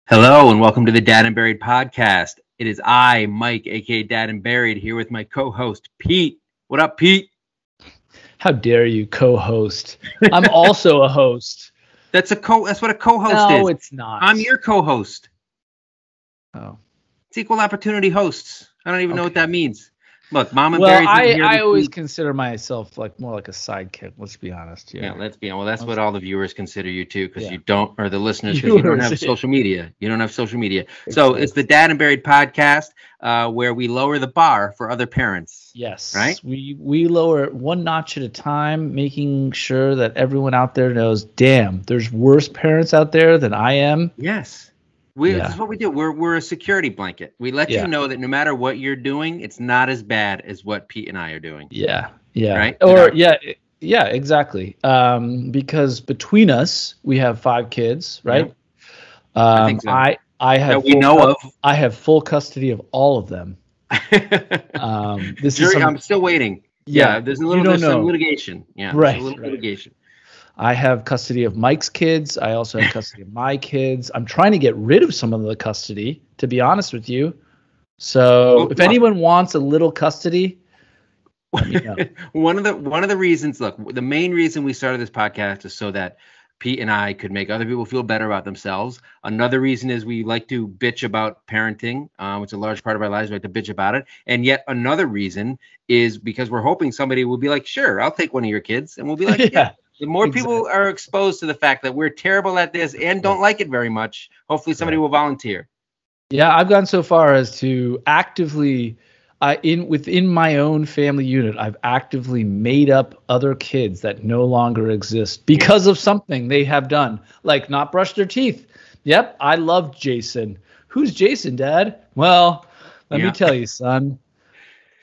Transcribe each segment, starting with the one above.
Hello and welcome to the Dad and Buried podcast. It is I, Mike, aka Dad and Buried, here with my co-host Pete. What up, Pete? How dare you co-host? I'm also a host. That's what a co-host is. No, it's not. I'm your co-host. Oh. It's equal opportunity hosts. I don't even know what that means. Look, Mom and Well, Barry's here. I always consider myself more like a sidekick. Let's be honest. Yeah, let's be honest. Well, that's what all the viewers consider you too, because you don't, or the listeners, because Viewers, you don't have social media. You don't have social media. So it's the Dad and Buried podcast, where we lower the bar for other parents. Yes. Right. We lower it one notch at a time, making sure that everyone out there knows. Damn, there's worse parents out there than I am. Yes. This is what we do. We're a security blanket. We let you know that no matter what you're doing, it's not as bad as what Pete and I are doing. Yeah. Right? Yeah, exactly. Because between us, we have 5 kids, right? Yeah. I think so. I have I have full custody of all of them. I'm still waiting. Yeah, there's some litigation. Yeah, right. Litigation. I have custody of Mike's kids. I also have custody of my kids. I'm trying to get rid of some of the custody, to be honest with you. So if anyone wants a little custody, let me know. One of the reasons, look, the main reason we started this podcast is so that Pete and I could make other people feel better about themselves. Another reason is we like to bitch about parenting. It's a large part of our lives. We like to bitch about it. And yet another reason is because we're hoping somebody will be like, sure, I'll take one of your kids. And we'll be like, yeah. The more people are exposed to the fact that we're terrible at this and don't like it very much, hopefully somebody will volunteer. Yeah, I've gone so far as to actively, within my own family unit, I've actively made up other kids that no longer exist because of something they have done, like not brush their teeth. Yep, I love Jason. Who's Jason, Dad? Well, let me tell you, son.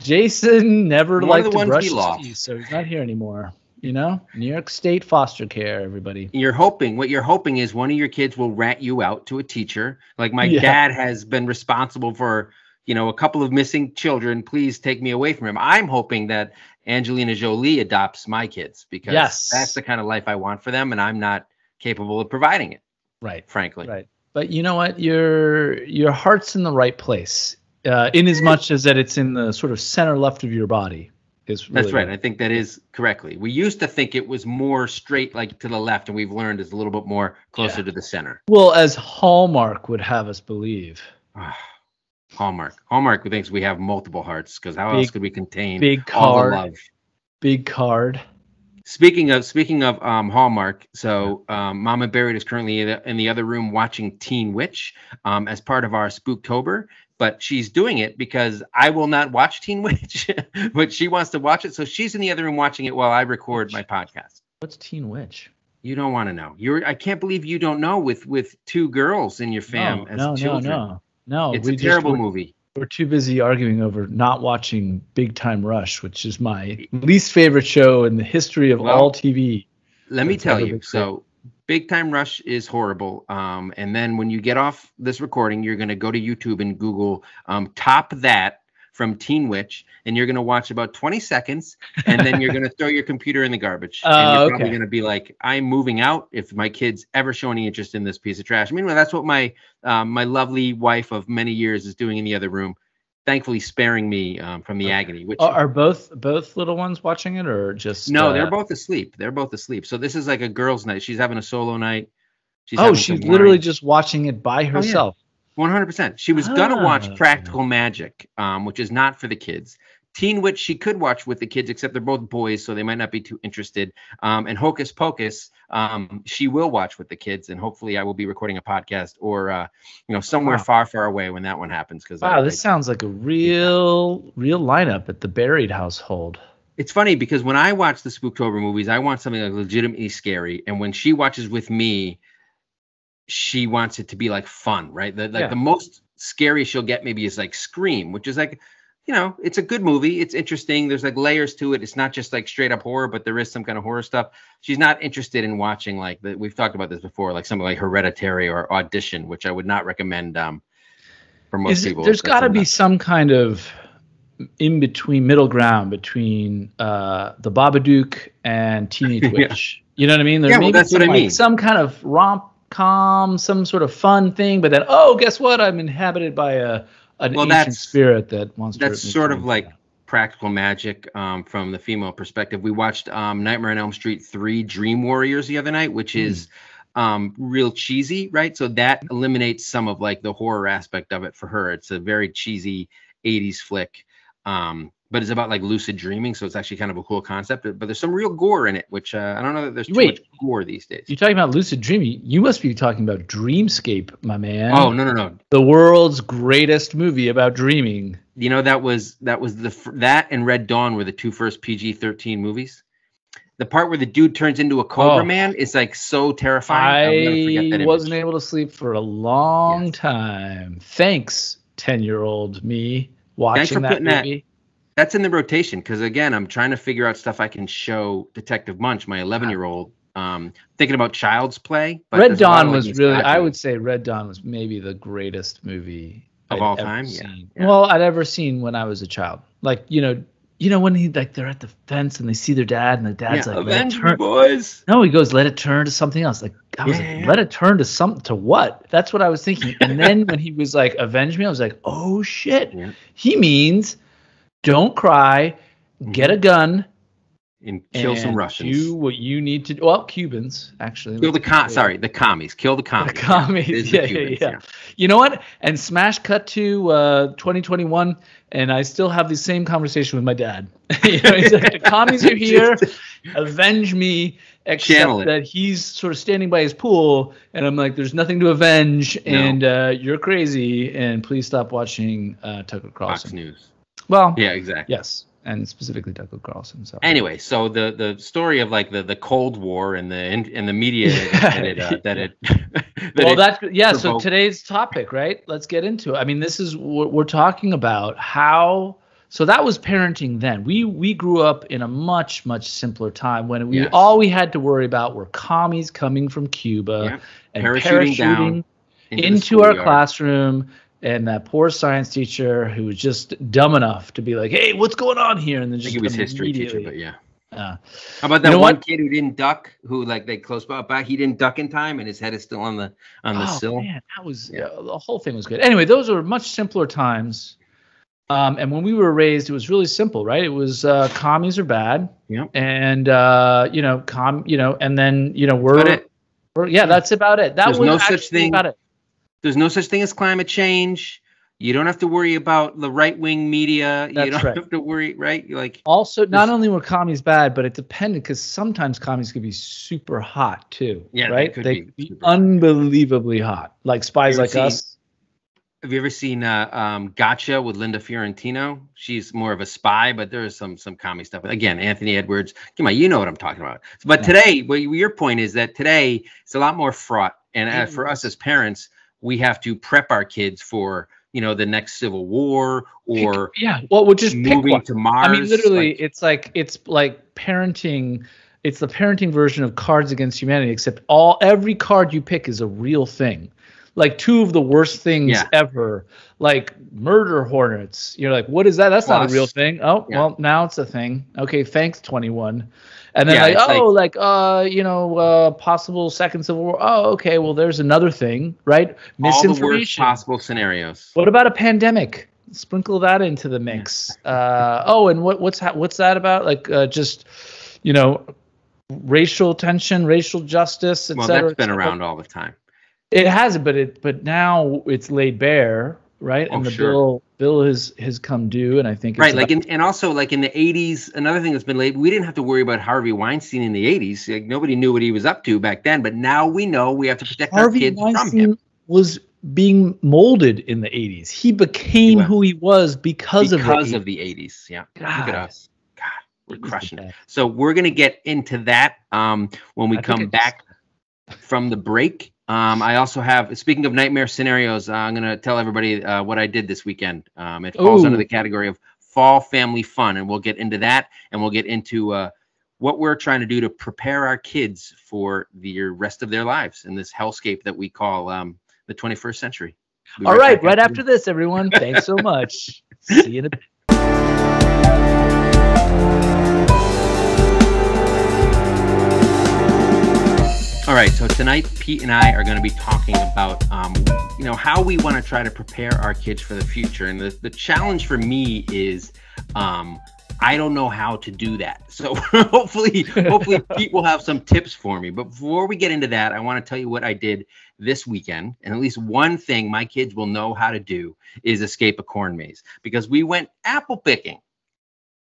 Jason never liked to brush his teeth, so he's not here anymore. You know, New York State foster care, everybody. What you're hoping is one of your kids will rat you out to a teacher. Like my dad has been responsible for, a couple of missing children. Please take me away from him. I'm hoping that Angelina Jolie adopts my kids because that's the kind of life I want for them. And I'm not capable of providing it. Right. Frankly. Right. But you know what? Your heart's in the right place, in as much as that it's in the sort of center left of your body. That's right. I think that is correctly. We used to think it was more straight, like to the left, and we've learned it's a little bit more closer to the center. Well, as Hallmark would have us believe. Hallmark thinks we have multiple hearts, because how else could we contain all the love? Big card. Speaking of Hallmark, so Mama Buried is currently in the other room watching Teen Witch as part of our Spooktober. But she's doing it because I will not watch Teen Witch, but she wants to watch it. So she's in the other room watching it while I record my podcast. What's Teen Witch? You don't want to know. I can't believe you don't know with 2 girls in your fam as children. No. It's a terrible movie. We're too busy arguing over not watching Big Time Rush, which is my least favorite show in the history of all TV. Let me tell you. So Big Time Rush is horrible. And then when you get off this recording, you're going to go to YouTube and Google Top That from Teen Witch, and you're going to watch about 20 seconds, and then you're going to throw your computer in the garbage. And you're probably going to be like, I'm moving out if my kids ever show any interest in this piece of trash. Meanwhile, that's what my lovely wife of many years is doing in the other room, thankfully sparing me from the agony. Which are both little ones watching it, or just no? They're both asleep. So this is like a girls' night. She's having a solo night. She's literally just watching it by herself. 100%. She was gonna watch Practical Magic, which is not for the kids. Teen Witch she could watch with the kids, except they're both boys, so they might not be too interested. And Hocus Pocus, she will watch with the kids, and hopefully I will be recording a podcast or somewhere far, far away when that one happens. Because this sounds like a real lineup at the Buried household. It's funny because when I watch the Spooktober movies, I want something like legitimately scary, and when she watches with me, she wants it to be like fun, right? The most scary she'll get maybe is like Scream, which is like, it's a good movie. It's interesting. There's like layers to it. It's not just like straight up horror, but there is some kind of horror stuff. She's not interested in watching we've talked about this before, like something like Hereditary or Audition, which I would not recommend for most people. There's got to be some kind of middle ground between the Babadook and Teenage Witch. You know what I mean? That's what I mean. Some kind of romp calm, some sort of fun thing, but then, oh, guess what? I'm inhabited by an ancient spirit that wants to hurt me. That's sort of like practical magic from the female perspective. We watched Nightmare on Elm Street 3 Dream Warriors the other night, which is real cheesy, right? So that eliminates some of like the horror aspect of it for her. It's a very cheesy 80s flick. But it's about like lucid dreaming, so it's actually kind of a cool concept. But there's some real gore in it, which I don't know that there's too much gore these days. You're talking about lucid dreaming. You must be talking about Dreamscape, my man. Oh, no. The world's greatest movie about dreaming. You know, that and Red Dawn were the two first PG-13 movies. The part where the dude turns into a Cobra Man is like so terrifying. I wasn't able to sleep for a long time. Thanks, 10-year-old me watching that movie. That's in the rotation because, again, I'm trying to figure out stuff I can show Detective Munch, my 11-year-old, thinking about Child's Play. But Red Dawn was really, I would say Red Dawn was maybe the greatest movie of all time. Yeah. Well, I'd ever seen when I was a child. Like, you know when they're at the fence and they see their dad and the dad's like, "Avenge me, boys." No, he goes, "Let it turn to something else." Like, I was like, "Let it turn to what?" That's what I was thinking. And then when he was like, "Avenge me," I was like, "Oh shit!" Yeah. He means don't cry, get a gun, and kill some Russians. Do what you need to do. Well, Cubans actually. Kill the commies. Kill the commies. The commies. Yeah. You know what? And smash cut to 2021, and I still have the same conversation with my dad. He's like, the commies are here. Avenge me. Except that he's sort of standing by his pool, and I'm like, "There's nothing to avenge, and you're crazy, and please stop watching Tucker Carlson." Fox News. Well, yeah, exactly. Yes, and specifically Tucker Carlson. So anyway, so the story of like the Cold War and the media So today's topic, right? Let's get into it. I mean, this is what we're talking about. How? So that was parenting then. We grew up in a much simpler time when all we had to worry about were commies coming from Cuba and parachuting down into our classroom. And that poor science teacher who was just dumb enough to be like, "Hey, what's going on here?" And then just he was history teacher, but how about that one kid who didn't duck? Who like they close by, he didn't duck in time, and his head is still on the sill. Man, that was the whole thing was good. Anyway, those were much simpler times. And when we were raised, it was really simple, right? It was commies are bad, and and then that's about it. There's no such thing about it. There's no such thing as climate change. You don't have to worry about the right-wing media. You don't have to worry, right? Like also, not only were commies bad, but it depended because sometimes commies could be super hot too. Yeah, right. They could be unbelievably hot, like Spies Like Us. Have you ever seen Gotcha with Linda Fiorentino? She's more of a spy, but there's some commie stuff. Again, Anthony Edwards. Come on, you know what I'm talking about. But today, your point is that today it's a lot more fraught, and for us as parents, we have to prep our kids for, the next Civil War or we'll just moving to Mars. I mean, literally, it's like parenting. It's the parenting version of Cards Against Humanity, except every card you pick is a real thing. Like two of the worst things ever, like murder hornets. You're like, what is that? That's not a real thing. Oh, well, now it's a thing. Okay, thanks, 21. And then possible second Civil War. Oh, okay, well, there's another thing, right? Misinformation. All the worst possible scenarios. What about a pandemic? Sprinkle that into the mix. And what's that about? Like racial tension, racial justice, etc. Well, that's been around all the time. It has, but now it's laid bare, right? And the bill has come due, and I think it's and also like in the 80s, another thing that's been laid. We didn't have to worry about Harvey Weinstein in the 80s. Like nobody knew what he was up to back then, but now we know we have to protect our kids from him. Was being molded in the 80s. He became who he was because of the 80s. Yeah, look at us. God, we're crushing it. So we're gonna get into that when we come back from the break. I also have, speaking of nightmare scenarios, I'm going to tell everybody what I did this weekend. It falls under the category of fall family fun, and we'll get into that, and we'll get into what we're trying to do to prepare our kids for the rest of their lives in this hellscape that we call the 21st century. All right, right after this, everyone. Thanks so much. See you in a bit. All right, so tonight Pete and I are going to be talking about, how we want to try to prepare our kids for the future. And the challenge for me is, I don't know how to do that. So hopefully Pete will have some tips for me. But before we get into that, I want to tell you what I did this weekend. And at least one thing my kids will know how to do is escape a corn maze, because we went apple picking.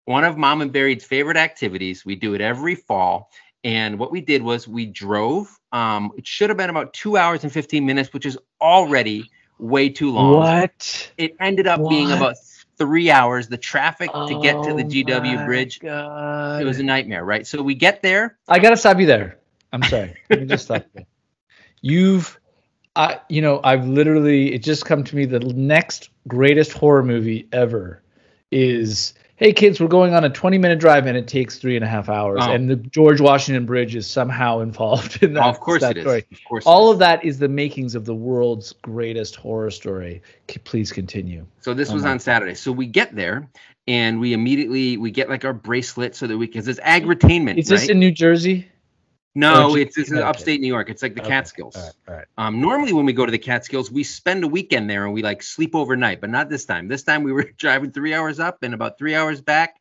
One of Mom and Barry's favorite activities. We do it every fall. And what we did was we drove. It should have been about 2 hours and 15 minutes, which is already way too long. What? It ended up being about 3 hours. The traffic to get to the GW Bridge, God. It was a nightmare, right? So we get there. I got to stop you there. I'm sorry. Let me just stop you. I've literally, it just come to me, the next greatest horror movie ever is, hey kids, we're going on a 20-minute drive and it takes 3.5 hours. Oh. And the George Washington Bridge is somehow involved in that. Of course it is. Story. Of course all of that is the makings of the world's greatest horror story. Please continue. So this was on Saturday. So we get there and we get like our bracelet so that because it's agritainment. Is this in New Jersey? No, it's in upstate New York. It's like the Catskills. All right. Normally when we go to the Catskills, we spend a weekend there and we like sleep overnight, but not this time. This time we were driving 3 hours up and about 3 hours back.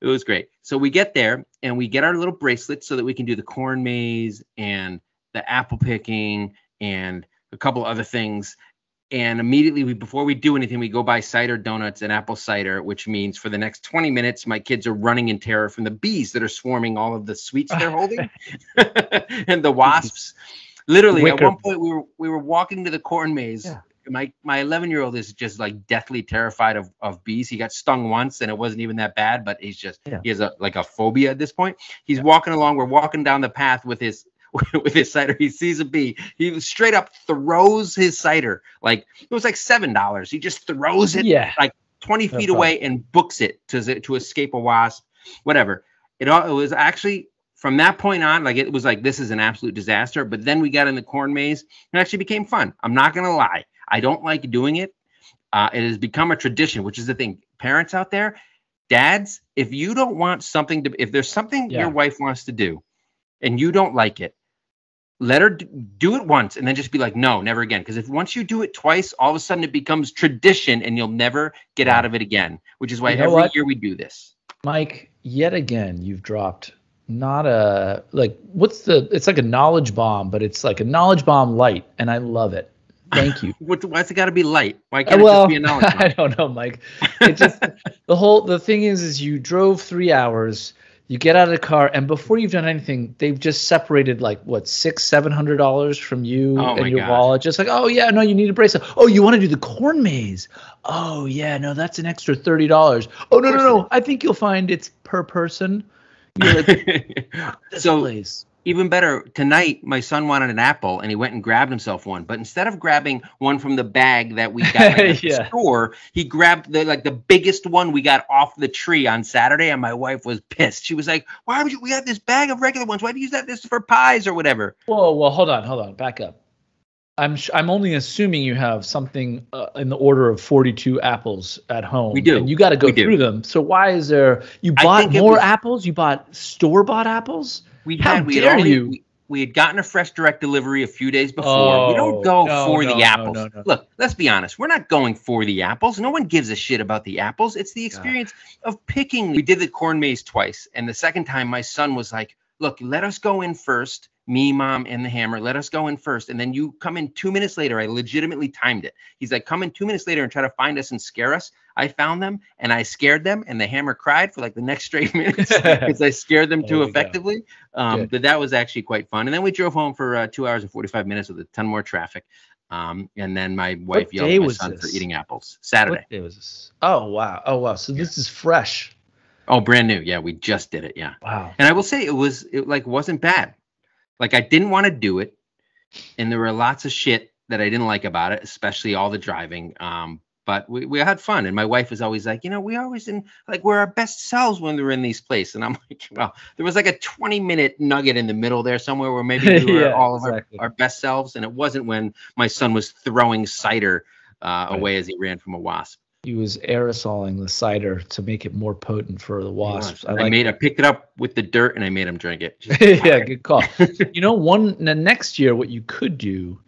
It was great. So we get there and we get our little bracelets so that we can do the corn maze and the apple picking and a couple other things. And immediately before we do anything, we go buy cider donuts and apple cider, which means for the next 20 minutes, my kids are running in terror from the bees that are swarming all of the sweets they're holding and the wasps. Literally, at one point, we were walking to the corn maze. Yeah. My 11-year-old is just like deathly terrified of bees. He got stung once and it wasn't even that bad, but he has a phobia at this point. He's walking along. We're walking down the path with his cider. He sees a bee. He straight up throws his cider. Like it was like $7. He just throws it like 20 feet away and books it to escape a wasp, whatever. It was actually from that point on, like it was like, this is an absolute disaster. But then we got in the corn maze and it actually became fun. I'm not going to lie. I don't like doing it. It has become a tradition, which is the thing. Parents out there, dads, if you don't want something if there's something your wife wants to do and you don't like it, let her do it once and then just be like, no, never again. Because once you do it twice, all of a sudden it becomes tradition and you'll never get out of it again, which is why every year we do this. Mike, yet again, you've dropped not a, like, it's like a knowledge bomb, but it's like a knowledge bomb light. And I love it. Thank you. Why's it got to be light? Why can't it just be a knowledge bomb? I don't know, Mike. It just, the thing is you drove 3 hours. You get out of the car, and before you've done anything, they've just separated like what $600-700 from you and your wallet. Just like, oh yeah, no, you need a bracelet. Oh, you want to do the corn maze? Oh yeah, no, that's an extra $30. Oh no, I think you'll find it's per person. You're like, this place. Even better, tonight my son wanted an apple and he went and grabbed himself one. But instead of grabbing one from the bag that we got at the store, he grabbed the biggest one we got off the tree on Saturday. And my wife was pissed. She was like, we have this bag of regular ones. Why do you use this for pies or whatever? Whoa, hold on, back up. I'm only assuming you have something in the order of 42 apples at home. We do. And you got to go through them. So why is there, you bought more apples? You bought store-bought apples? We had gotten a fresh direct delivery a few days before. We don't go for the apples. No. Look, let's be honest. We're not going for the apples. No one gives a shit about the apples. It's the experience of picking. We did the corn maze twice. And the second time my son was like, look, let us go in first. Me, Mom, and the hammer. Let us go in first. And then you come in 2 minutes later. I legitimately timed it. He's like, come in 2 minutes later and try to find us and scare us. I found them and I scared them. And the hammer cried for like the next straight minutes because I scared them too effectively. But that was actually quite fun. And then we drove home for 2 hours and 45 minutes with a ton more traffic. And then my wife yelled at my son for eating apples. Saturday. What day was this? Oh, wow. So this is fresh. Oh, brand new. Yeah, we just did it. Yeah. Wow. And I will say it wasn't bad. Like I didn't want to do it, and there were lots of shit that I didn't like about it, especially all the driving. But we had fun, and my wife was always like, we always we're our best selves when we're in these places. And I'm like, well, there was like a 20-minute nugget in the middle there somewhere where maybe we were all of our best selves, and it wasn't when my son was throwing cider away as he ran from a wasp. He was aerosoling the cider to make it more potent for the wasps. I picked it up with the dirt and I made him drink it. Yeah, good call. Next year, what you could do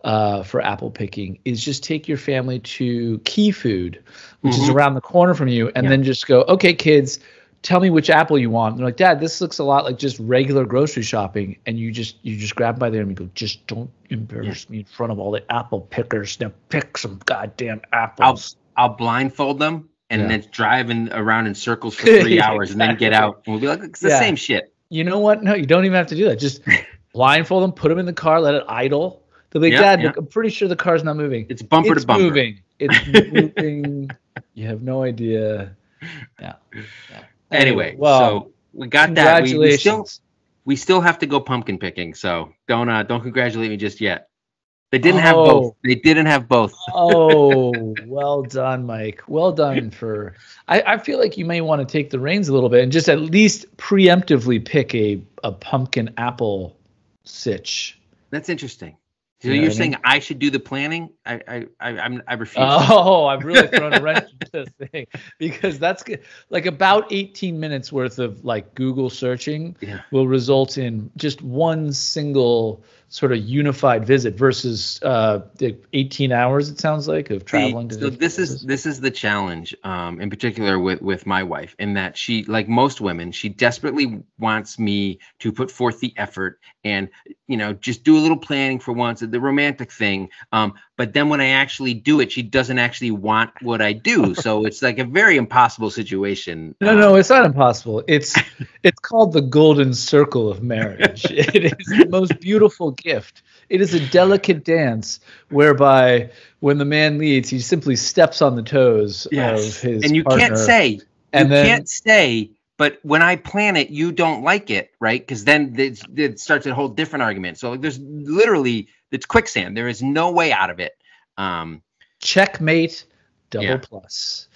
for apple picking is just take your family to Key Food, which is around the corner from you, and then just go, okay, kids, tell me which apple you want. And they're like, Dad, this looks a lot like just regular grocery shopping. And you just grab by there and you go, just don't embarrass me in front of all the apple pickers. Now pick some goddamn apples. I'll blindfold them and then drive around in circles for 3 hours and then get out. And we'll be like, it's the same shit. You know what? No, you don't even have to do that. Just blindfold them, put them in the car, let it idle. They'll be like, Dad, look, I'm pretty sure the car's not moving. It's bumper to bumper. It's moving. You have no idea. Yeah. Anyway, so we got that. Congratulations. We still have to go pumpkin picking, so don't congratulate me just yet. They didn't have both. They didn't have both. Oh, well done, Mike. Well done for. I feel like you may want to take the reins a little bit and just at least preemptively pick a pumpkin apple sitch. That's interesting. So you're saying I should do the planning? I refuse. Oh, I've really thrown a wrench into this thing because that's like about 18 minutes worth of like Google searching will result in just one single sort of unified visit versus 18 hours. It sounds like of traveling. So this is the challenge, in particular with my wife, in that she, like most women, she desperately wants me to put forth the effort and just do a little planning for once, the romantic thing. But then when I actually do it, she doesn't actually want what I do. So it's like a very impossible situation. No, it's not impossible. It's called the golden circle of marriage. It is the most beautiful gift. It is a delicate dance whereby when the man leads, he simply steps on the toes of his and you partner. Can't say, but when I plan it, you don't like it, right? Because then it starts a whole different argument. So there's literally, it's quicksand. There is no way out of it. Checkmate, double plus.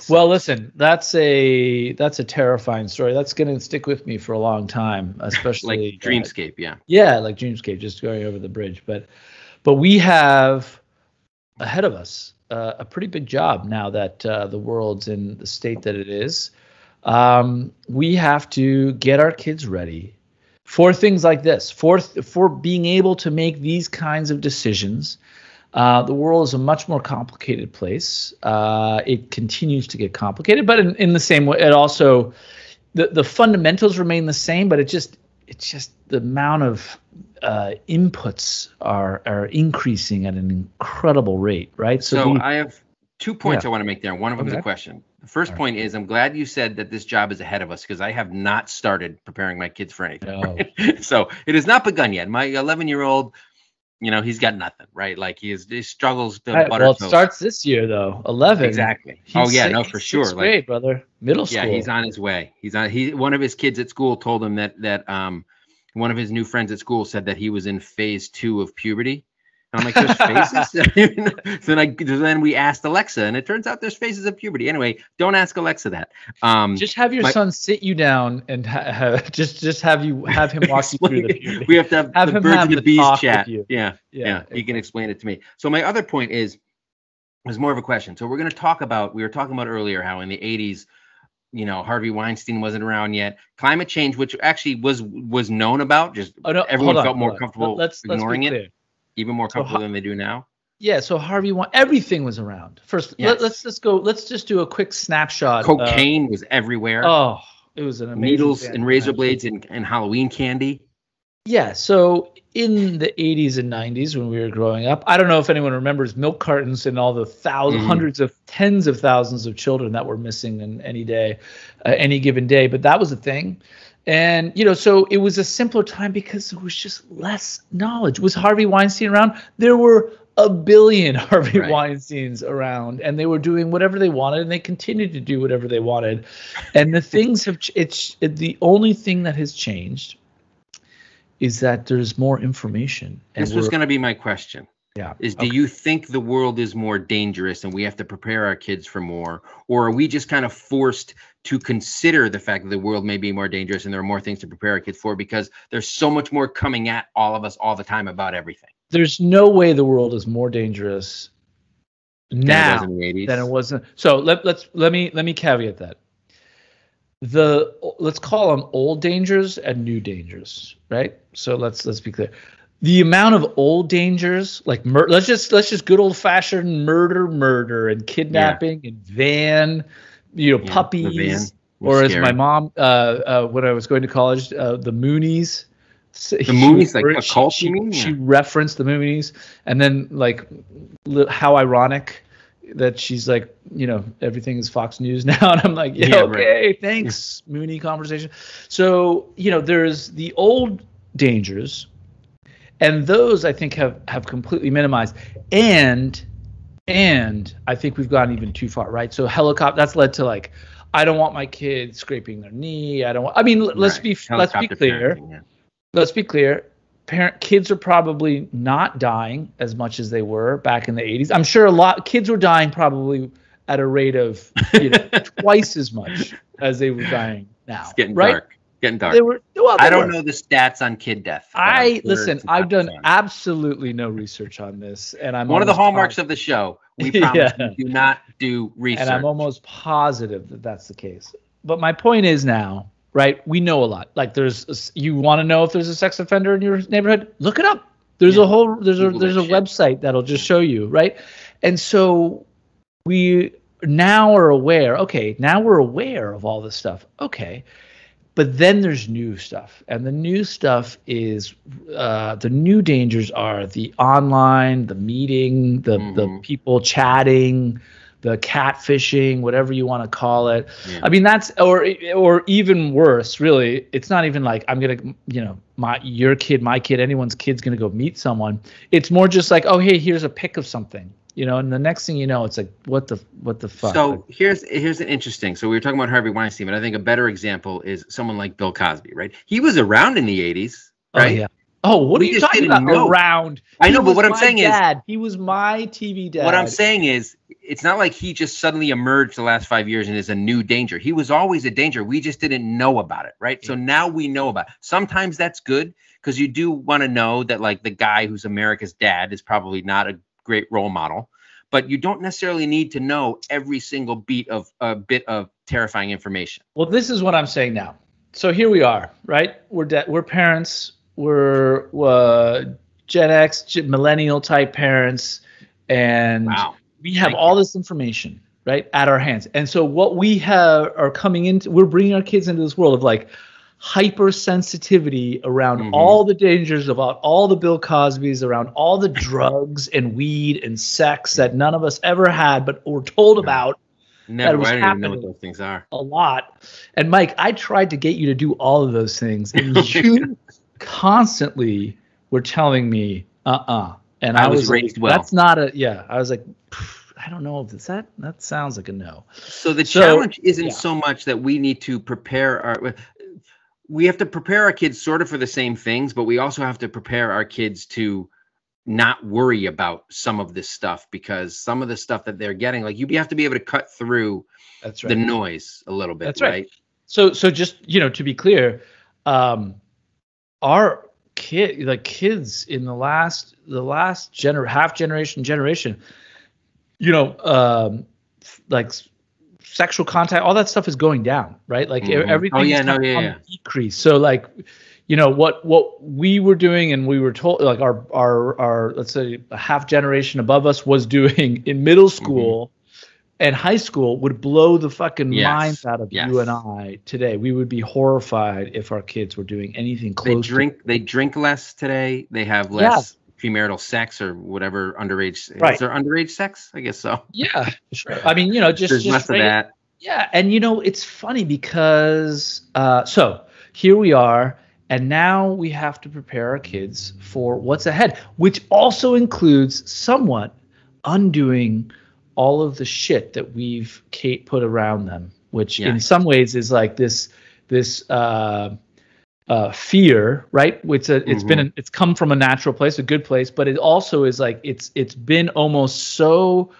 Well, listen, that's a terrifying story. That's going to stick with me for a long time, especially like Dreamscape, Yeah, like Dreamscape, just going over the bridge. But we have ahead of us a pretty big job now that the world's in the state that it is. We have to get our kids ready for things like this, for being able to make these kinds of decisions. The world is a much more complicated place. It continues to get complicated, but in the same way, it also the fundamentals remain the same. But it's just the amount of inputs are increasing at an incredible rate, right? So I have 2 points I want to make there. One of them is a question. The first point is I'm glad you said that this job is ahead of us because I have not started preparing my kids for anything. No. Right? So it has not begun yet. My 11-year-old. He's got nothing, right? Like he struggles to butter Well, it toast. Starts this year though, 11. Exactly. For sure. Sixth grade, brother. Middle school. Yeah, he's on his way. One of his kids at school told him that one of his new friends at school said that he was in phase 2 of puberty. And I'm like, there's phases? So then we asked Alexa, and it turns out there's phases of puberty. Anyway, don't ask Alexa that. Just have your son sit you down and just have him walk you through the puberty. We have to have the birds and the bees chat. Yeah. Exactly. He can explain it to me. So my other point is more of a question. So we were talking about earlier how in the 80s, Harvey Weinstein wasn't around yet. Climate change, which actually was known about, just everyone felt more comfortable ignoring it. Even more comfortable than they do now. Yeah. So everything was around. First, let's just do a quick snapshot. Cocaine was everywhere. Oh, it was an amazing needles and razor blades and Halloween candy. Yeah. So in the 80s and 90s when we were growing up, I don't know if anyone remembers milk cartons and all the hundreds of tens of thousands of children that were missing in any given day. But that was a thing. And, so it was a simpler time because there was just less knowledge. Was Harvey Weinstein around? There were a billion Harvey Weinsteins around, and they were doing whatever they wanted, and they continued to do whatever they wanted. And the things the only thing that has changed is that there's more information. This was going to be my question. Yeah. Do you think the world is more dangerous and we have to prepare our kids for more? Or are we just kind of forced to consider the fact that the world may be more dangerous and there are more things to prepare our kids for because there's so much more coming at all of us all the time about everything? There's no way the world is more dangerous now in the 80s. than it was. So let me caveat that. Let's call them old dangers and new dangers, right? So let's be clear. The amount of old dangers, like let's just good old fashioned murder and kidnapping and van, puppies, or as my mom when I was going to college, the Moonies. The Moonies, like a cult, you mean? She referenced the Moonies, and then like how ironic that she's like, everything is Fox News now, and I'm like, okay, right. Thanks, Mooney conversation. So there's the old dangers, and those I think have completely minimized, and I think we've gone even too far, right? So helicopter, that's led to like, I don't want my kid scraping their knee. Let's be clear. Yeah. Let's be clear. Kids are probably not dying as much as they were back in the 80s. I'm sure kids were dying probably at a rate of twice as much as they were dying now. It's getting right? dark. Getting dark. I don't know the stats on kid death. I've done absolutely no research on this, and I'm one of the hallmarks of the show. We promise we do not do research, and I'm almost positive that that's the case. But my point is now. Right, we know a lot. Like, you want to know if there's a sex offender in your neighborhood? Look it up. There's a website that'll just show you, right? And so we now are aware. Okay, now we're aware of all this stuff. Okay, but then there's new stuff, and the new stuff is the new dangers are the online, the meeting, the people chatting, the catfishing, whatever you want to call it. Yeah. I mean, that's or even worse, really. It's not even like I'm gonna, your kid, my kid, anyone's kid's gonna go meet someone. It's more just like, oh, hey, here's a pic of something, and the next thing you know, it's like, what the fuck? So here's an interesting. So we were talking about Harvey Weinstein, but I think a better example is someone like Bill Cosby, right? He was around in the 80s, right? Oh, yeah. Oh, what are you talking about? Around? I know, but what I'm saying is, he was my TV dad. What I'm saying is, it's not like he just suddenly emerged the last 5 years and is a new danger. He was always a danger. We just didn't know about it, right? So now we know about it. Sometimes that's good because you do want to know that, like, the guy who's America's dad is probably not a great role model, but you don't necessarily need to know every single bit of terrifying information. Well, this is what I'm saying now. So here we are, right? We're parents. We're Gen X, millennial type parents, and we have all this information, right, at our hands. And so what we are coming into, we're bringing our kids into this world of like hypersensitivity around all the dangers, about all the Bill Cosbys, around all the drugs and weed and sex that none of us ever had, but were told about. Never. I don't even know what those things are. A lot. And Mike, I tried to get you to do all of those things, and you constantly were telling me, and I was raised like, well. That's not I was like, I don't know if that sounds like a no. So the challenge isn't so much that we need to we have to prepare our kids sort of for the same things, but we also have to prepare our kids to not worry about some of this stuff, because some of the stuff that they're getting, like, you have to be able to cut through the noise a little bit. That's right. So just, to be clear, our kids in the last half generation, like sexual contact, all that stuff is going down, right? Like everything is decrease. So like, what we were doing, and we were told, like our let's say a half generation above us was doing in middle school and high school, would blow the fucking minds out of you and I today. We would be horrified if our kids were doing anything close. They drink less today. They have less premarital sex or whatever underage. Right. Is there underage sex? I guess so. Yeah, sure. I mean, just less of that. Yeah, and it's funny because so here we are, and now we have to prepare our kids for what's ahead, which also includes somewhat undoing all of the shit that we've put around them, which in some ways is like this fear, right? Which it's come from a natural place, a good place, but it also is like it's been almost so,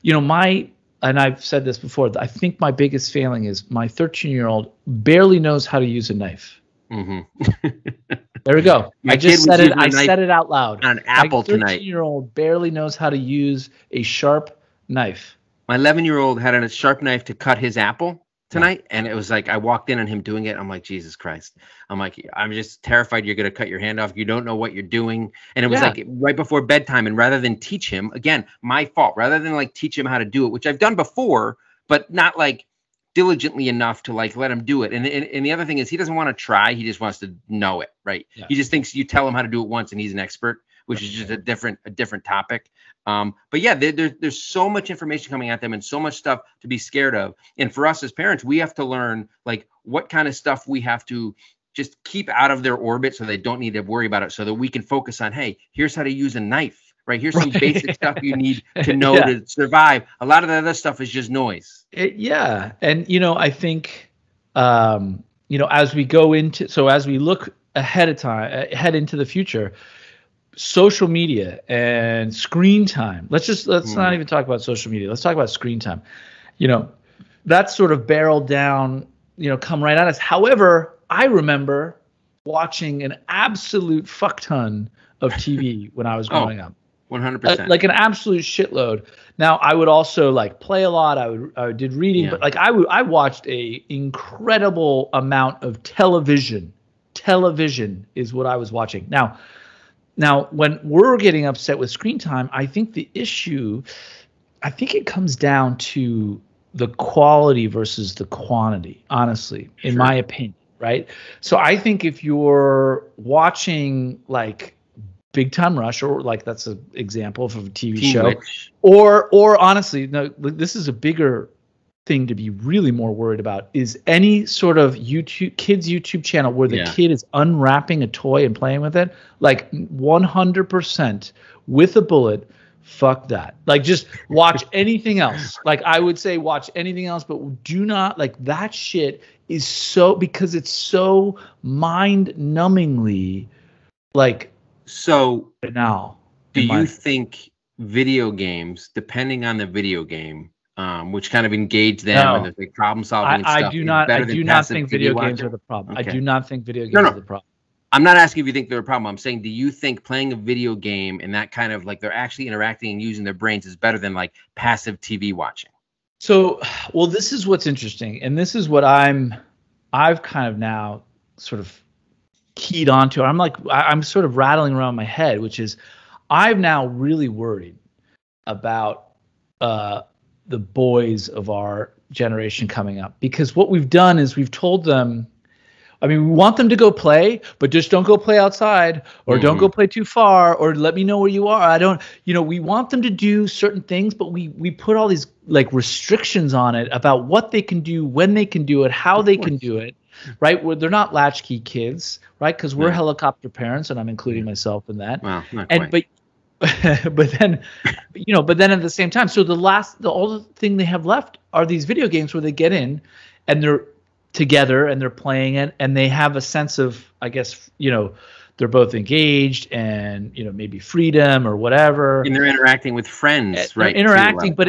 and I've said this before, I think my biggest failing is my 13-year-old barely knows how to use a knife. There we go. I just said it. I said it out loud. On an apple tonight. My 13-year-old barely knows how to use a sharp knife? My 11-year-old had a sharp knife to cut his apple tonight, and it was like I walked in on him doing it. I'm like, Jesus Christ. I'm like, I'm just terrified you're gonna cut your hand off. You don't know what you're doing. And it was like right before bedtime. And rather than teach him, again, my fault, rather than like teach him how to do it, which I've done before, but not like diligently enough to like let him do it. And the other thing is he doesn't want to try, he just wants to know it, right? He just thinks you tell him how to do it once and he's an expert, which is just a different topic. But yeah, there's so much information coming at them and so much stuff to be scared of. And for us as parents, we have to learn like what kind of stuff we have to just keep out of their orbit so they don't need to worry about it, so that we can focus on, hey, here's how to use a knife, right? Here's some basic stuff you need to know to survive. A lot of the other stuff is just noise. And, I think, as we go into, as we look ahead into the future, social media and screen time. Let's not even talk about social media. Let's talk about screen time. That's sort of barreled down, come right at us. However, I remember watching an absolute fuck ton of TV when I was growing up. 100%. Like an absolute shitload. Now I would also like play a lot. I did reading, but like I watched a incredible amount of television. Television is what I was watching. Now, when we're getting upset with screen time, I think it comes down to the quality versus the quantity, honestly, in my opinion, right? So I think if you're watching like Big Time Rush, or like that's an example of a TV show, or honestly, no, this is a bigger thing to be really more worried about, is any sort of kids YouTube channel where the kid is unwrapping a toy and playing with it, like 100% with a bullet. Fuck that. Like just watch anything else. Like I would say watch anything else, but do not, like that shit is so, because it's so mind numbingly like. So now, do you think video games, depending on the video game, which kind of engage them and there's like problem solving and stuff, I do not think video games are the problem. Okay. I do not think video games are the problem. I'm not asking if you think they're a problem. I'm saying, do you think playing a video game and that kind of like they're actually interacting and using their brains is better than like passive TV watching? So, well, this is what's interesting, and this is what I've kind of now sort of keyed onto. I'm sort of rattling around my head, which is I'm now really worried about the boys of our generation coming up, because what we've done is we've told them, I mean, we want them to go play, but just don't go play outside, or don't go play too far, or let me know where you are. We want them to do certain things, but we put all these like restrictions on it about what they can do, when they can do it, how they can do it, right? Where they're not latchkey kids, right? Because we're helicopter parents, and I'm including myself in that. Well, not quite. But then at the same time, so the only thing they have left are these video games where they get in and they're together and they're playing it, and they have a sense of, I guess, they're both engaged and, maybe freedom or whatever. And they're interacting with friends, right? They're interacting, but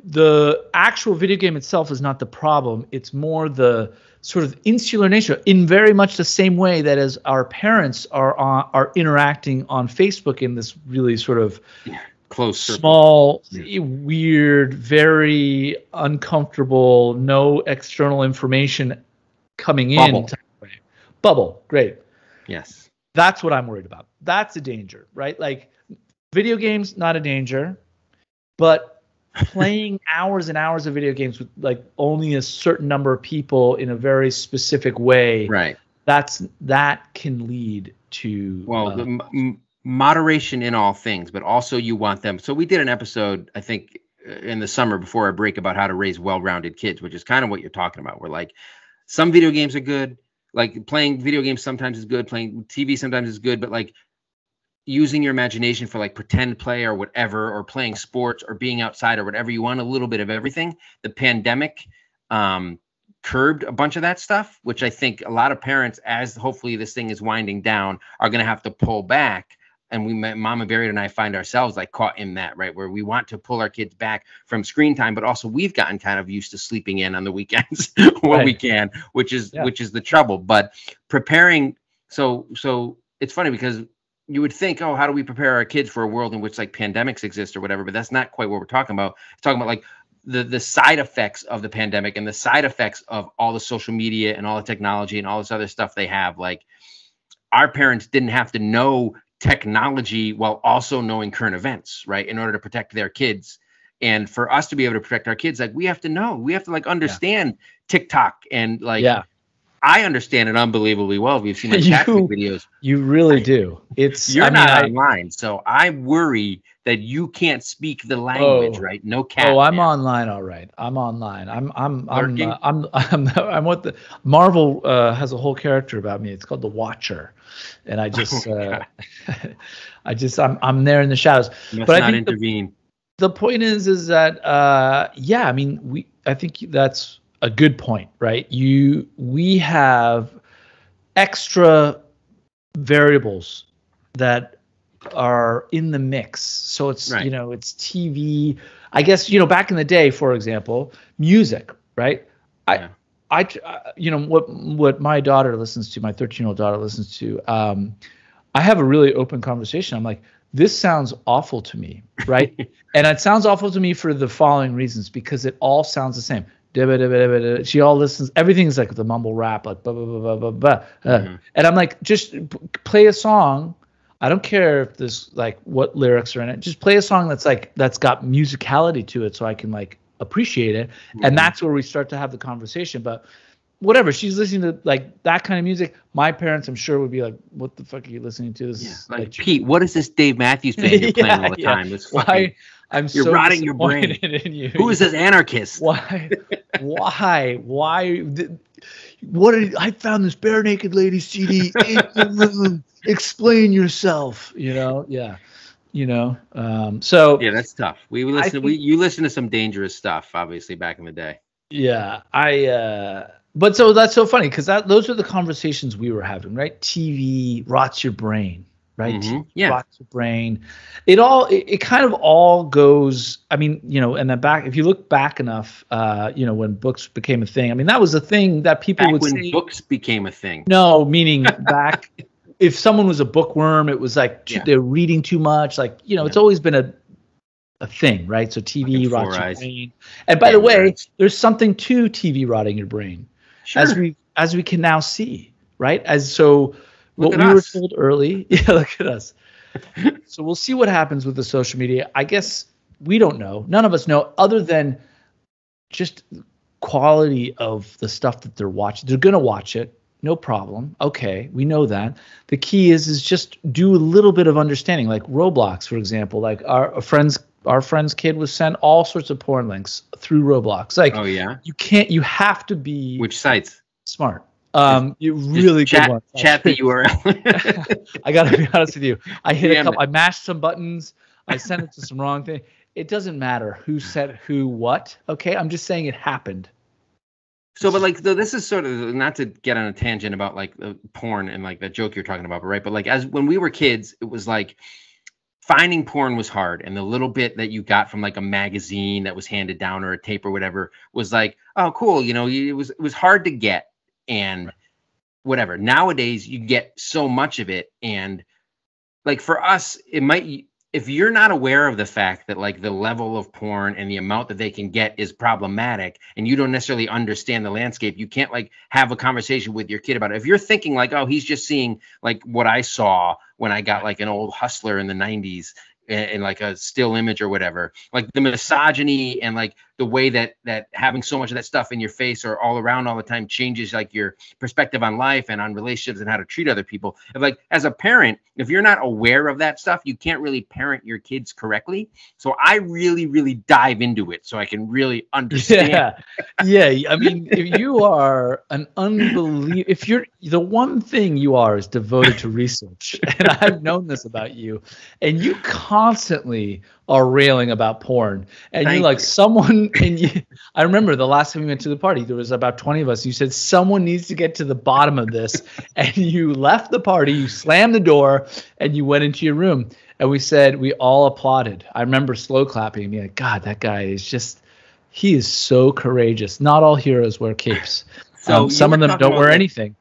the actual video game itself is not the problem. It's more the sort of insular nature, in very much the same way that as our parents are interacting on Facebook in this really sort of close, small, weird, very uncomfortable, no external information coming in. Bubble. Great. Yes. That's what I'm worried about. That's a danger, right? Like video games, not a danger, but playing hours and hours of video games with like only a certain number of people in a very specific way, right? That can lead to moderation in all things, but also you want them. So we did an episode, I think, in the summer before our break about how to raise well-rounded kids, which is kind of what you're talking about. We're like, some video games are good, like playing video games sometimes is good, playing TV sometimes is good, but like using your imagination for like pretend play or whatever, or playing sports or being outside or whatever, you want a little bit of everything. The pandemic curbed a bunch of that stuff, which I think a lot of parents, as hopefully this thing is winding down, are going to have to pull back. And Mama Barrett and I find ourselves like caught in that, right? Where we want to pull our kids back from screen time, but also we've gotten kind of used to sleeping in on the weekends when we can, which is the trouble. But preparing, so it's funny because you would think, oh, how do we prepare our kids for a world in which like pandemics exist or whatever? But that's not quite what we're talking about. We're talking about like the side effects of the pandemic and the side effects of all the social media and all the technology and all this other stuff they have. Like our parents didn't have to know technology while also knowing current events, right? In order to protect their kids. And for us to be able to protect our kids, like we have to know, we have to like understand TikTok and like, I understand it unbelievably well. We've seen my Catholic videos. You really do. You're not online, so I worry that you can't speak the language, right? No cat. Oh, I'm online, all right. I'm online. I'm what the Marvel has a whole character about me. It's called the Watcher, and I just I'm there in the shadows. Must but not I think intervene. The point is that I mean I think that's a good point, right? We have extra variables that are in the mix. So it's, right. It's TV. I guess, back in the day, for example, music, right? Yeah. What my daughter listens to, my 13-year-old daughter listens to, I have a really open conversation. I'm like, this sounds awful to me, right? And it sounds awful to me for the following reasons, because it all sounds the same. She all listens. Everything's like the mumble rap, like blah, blah, blah, blah, blah. And I'm like, just play a song. I don't care if there's like what lyrics are in it. Just play a song that's got musicality to it, so I can like appreciate it. And that's where we start to have the conversation. But whatever, she's listening to like that kind of music. My parents, I'm sure, would be like, "What the fuck are you listening to?" This is like Pete. What is this Dave Matthews band you're playing all the time? It's fucking. I'm you're so rotting your brain. In you. Who is this anarchist? Why? What I found this bare naked lady CD in the room. Explain yourself. So yeah, that's tough. You listen to some dangerous stuff, obviously, back in the day. Yeah, but so that's so funny because those are the conversations we were having, right? TV rots your brain. Right. Yeah. Rots your brain. It kind of all goes. I mean, and then if you look back enough, when books became a thing. I mean, that was a thing that people would say. When books became a thing. No, meaning back. If someone was a bookworm, it was like they're reading too much. Like it's always been a thing, right? So TV rots your brain. And by the way, there's something to TV rotting your brain, as we can now see, right? What we were told early, look at us. So we'll see what happens with the social media. I guess we don't know. None of us know, other than just quality of the stuff that they're watching. They're going to watch it. No problem. Okay, we know that. The key is just do a little bit of understanding, like Roblox, for example. Like our friend's kid was sent all sorts of porn links through Roblox. Like, oh yeah, you have to be which sites smart. You really good one. Chat the URL. I gotta be honest with you. I mashed some buttons. I sent it to some wrong thing. It doesn't matter who said who what. Okay, I'm just saying it happened. So, but like, this is sort of, not to get on a tangent about like porn and like that joke you're talking about, right? But like, as when we were kids, it was like finding porn was hard, and the little bit that you got from like a magazine that was handed down or a tape or whatever was like, oh, cool. It was hard to get. And whatever. Nowadays, you get so much of it. And like for us, it might, if you're not aware of the fact that like the level of porn and the amount that they can get is problematic, and you don't necessarily understand the landscape, you can't like have a conversation with your kid about it. If you're thinking like, oh, he's just seeing like what I saw when I got like an old Hustler in the 90s and like a still image or whatever, like the misogyny and like the way that having so much of that stuff in your face or all around all the time changes like your perspective on life and on relationships and how to treat other people. If like as a parent, if you're not aware of that stuff, you can't really parent your kids correctly. So I really, really dive into it so I can really understand. Yeah. I mean, if you are an unbelievable, if you're the one thing you are is devoted to research, and I've known this about you, and you constantly are railing about porn, and you're like someone, and I remember the last time we went to the party, there was about 20 of us. You said someone needs to get to the bottom of this, and you left the party, you slammed the door, and you went into your room, and we all applauded. I remember slow clapping and being like, God, that guy is he is so courageous. Not all heroes wear capes. So some of them don't wear anything.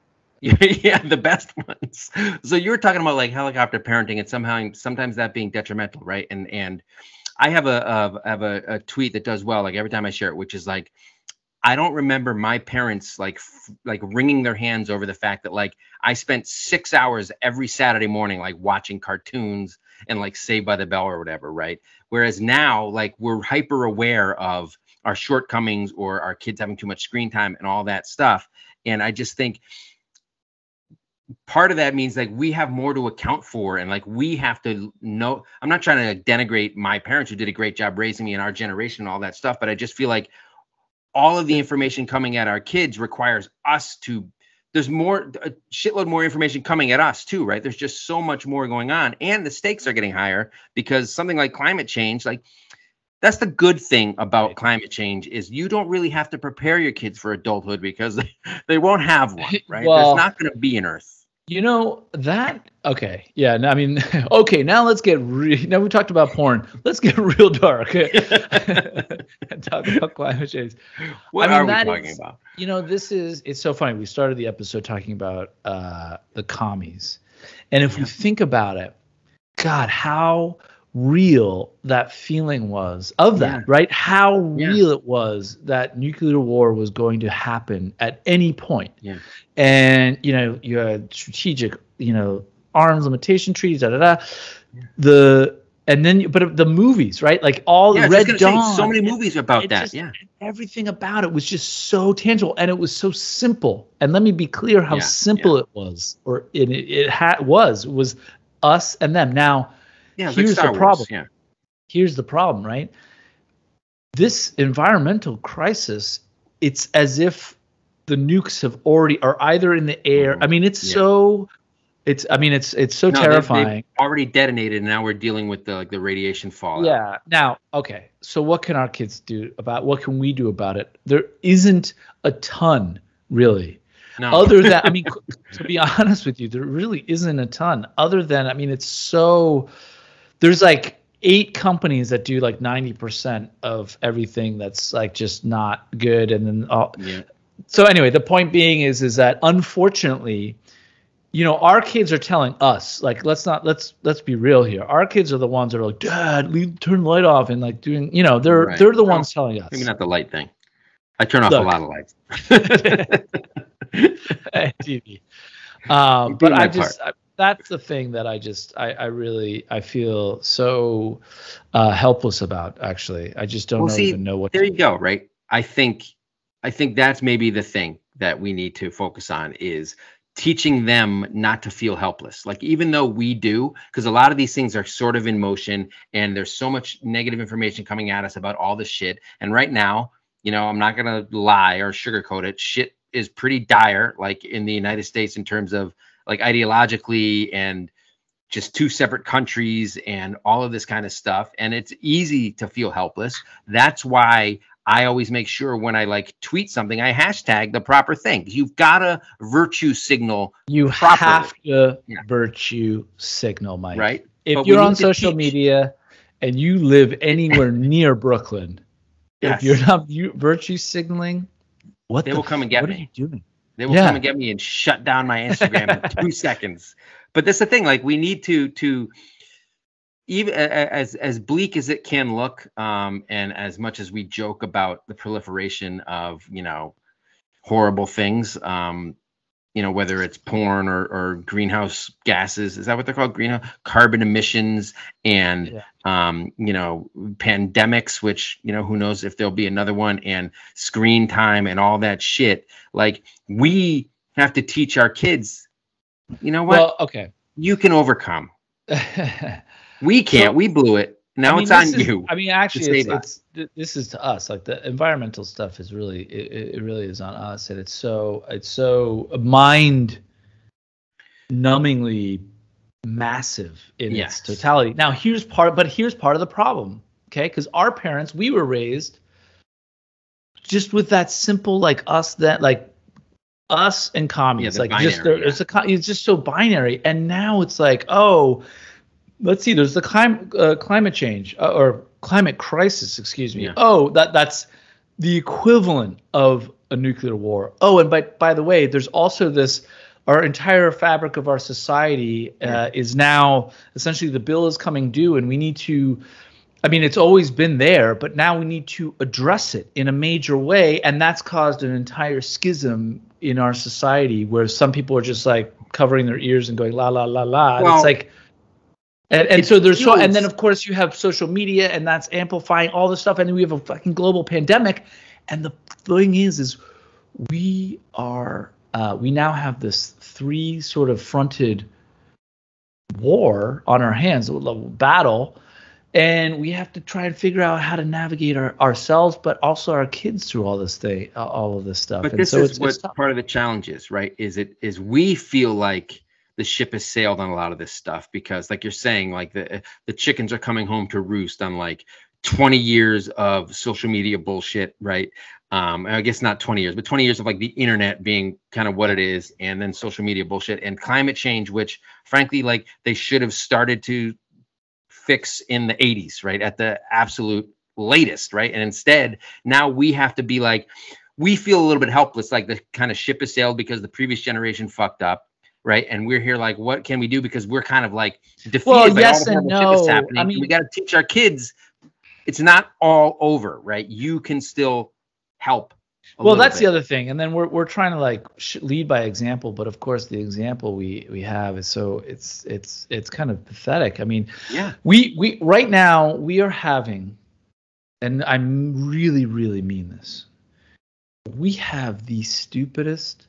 Yeah, the best ones. So you were talking about like helicopter parenting and sometimes that being detrimental, right? And I have a tweet that does well, like every time I share it, which is like, I don't remember my parents like wringing their hands over the fact that like I spent 6 hours every Saturday morning like watching cartoons and like Saved by the Bell or whatever, right? Whereas now like we're hyper aware of our shortcomings or our kids having too much screen time and all that stuff. And I just think part of that means like we have more to account for, and like we have to know. I'm not trying to denigrate my parents who did a great job raising me and our generation and all that stuff, but I just feel like all of the information coming at our kids requires us to, there's a shitload more information coming at us too, right? There's just so much more going on, and the stakes are getting higher because something like climate change, like that's the good thing about climate change is you don't really have to prepare your kids for adulthood because they won't have one, right? Well, there's not going to be an Earth. You know that? Okay. Yeah. I mean, okay. Now let's get now we talked about porn. Let's get real dark and talk about climate change. What are we talking about? You know, it's so funny. We started the episode talking about the commies. And if we think about it, God, how real that feeling was of that, right? How real it was that nuclear war was going to happen at any point. Yeah. And, you know, you had strategic, you know, arms limitation treaties, but the movies, right? Like all Red Dawn. So many movies about that. Everything about it was just so tangible, and it was so simple. And let me be clear how simple it was, or it was us and them. Now, here's the problem. Here's the problem, right? This environmental crisis, it's as if the nukes are either in the air. I mean, it's so terrifying. They've already detonated, and now we're dealing with the radiation fallout. Yeah. Now, okay. So what can our kids do what can we do about it? There isn't a ton, really. No. Other than, I mean, to be honest with you, there really isn't a ton. Other than, I mean, there's like 8 companies that do like 90% of everything that's like just not good, and then So anyway, the point being is that unfortunately, you know, our kids are telling us, like, let's be real here. Our kids are the ones that are like, Dad, turn the light off, and like doing, you know, they're the ones telling us. Maybe not the light thing. I turn off a lot of lights. TV. But that's the thing that I feel so helpless about. Actually, I just don't even know what. There you go. Right. I think that's maybe the thing that we need to focus on is teaching them not to feel helpless. Like, even though we do, because a lot of these things are sort of in motion, and there's so much negative information coming at us about all this shit. And right now, you know, I'm not gonna lie or sugarcoat it. Shit is pretty dire, like in the United States, in terms of like ideologically and just 2 separate countries and all of this kind of stuff. And it's easy to feel helpless. That's why I always make sure when I like tweet something, I hashtag the proper thing. You've got to virtue signal. You properly. Have to virtue signal, Mike. Right. If you're on social media and you live anywhere near Brooklyn, if you're not virtue signaling, they will come and get me. What are you doing? They will come and get me and shut down my Instagram in 2 seconds. But that's the thing. Like, we need to even as bleak as it can look, and as much as we joke about the proliferation of, you know, horrible things, you know, whether it's porn or greenhouse gases, is that what they're called? Greenhouse carbon emissions, and you know, pandemics, which, you know, who knows if there'll be another one, and screen time and all that shit. Like, we have to teach our kids, you know what? Well, okay. You can overcome. We can't. We blew it. Now it's on you. I mean, actually, this is to us. Like, the environmental stuff is really, it really is on us, and it's so mind-numbingly massive in its totality. Now, here's part of the problem, okay? Because our parents, we were raised just with that simple, like, us and commies, like, binary, it's just so binary. And now it's like, oh, let's see, there's the climate change or climate crisis, excuse me. Yeah. Oh, that's the equivalent of a nuclear war. Oh, and by the way, there's also this our entire fabric of our society is now essentially the bill is coming due, and we need to. I mean, it's always been there, but now we need to address it in a major way, and that's caused an entire schism in our society where some people are just like covering their ears and going la la la la. And it's like, and so there's so, and then of course you have social media, and that's amplifying all this stuff, and then we have a fucking global pandemic, and the thing is we now have this three sort of fronted war on our hands, a battle. And we have to try and figure out how to navigate ourselves, but also our kids through all this stuff. But this is what part of the challenge is, right? Is we feel like the ship has sailed on a lot of this stuff because, like you're saying, like the chickens are coming home to roost on like 20 years of social media bullshit, right? I guess not 20 years, but 20 years of like the internet being kind of what it is, and then social media bullshit and climate change, which frankly, like they should have started to fix in the 80s, right? At the absolute latest, right? And instead, now we have to be like, we feel a little bit helpless, like the kind of ship has sailed because the previous generation fucked up, right? And we're here like, what can we do? Because we're kind of like defeated by all the horrible shit that's happening. I mean, we got to teach our kids it's not all over, right? You can still help. Well, that's the other thing, and then we're trying to like lead by example, but of course the example we have is so it's kind of pathetic. I mean, we right now we are having, and I really mean this, we have the stupidest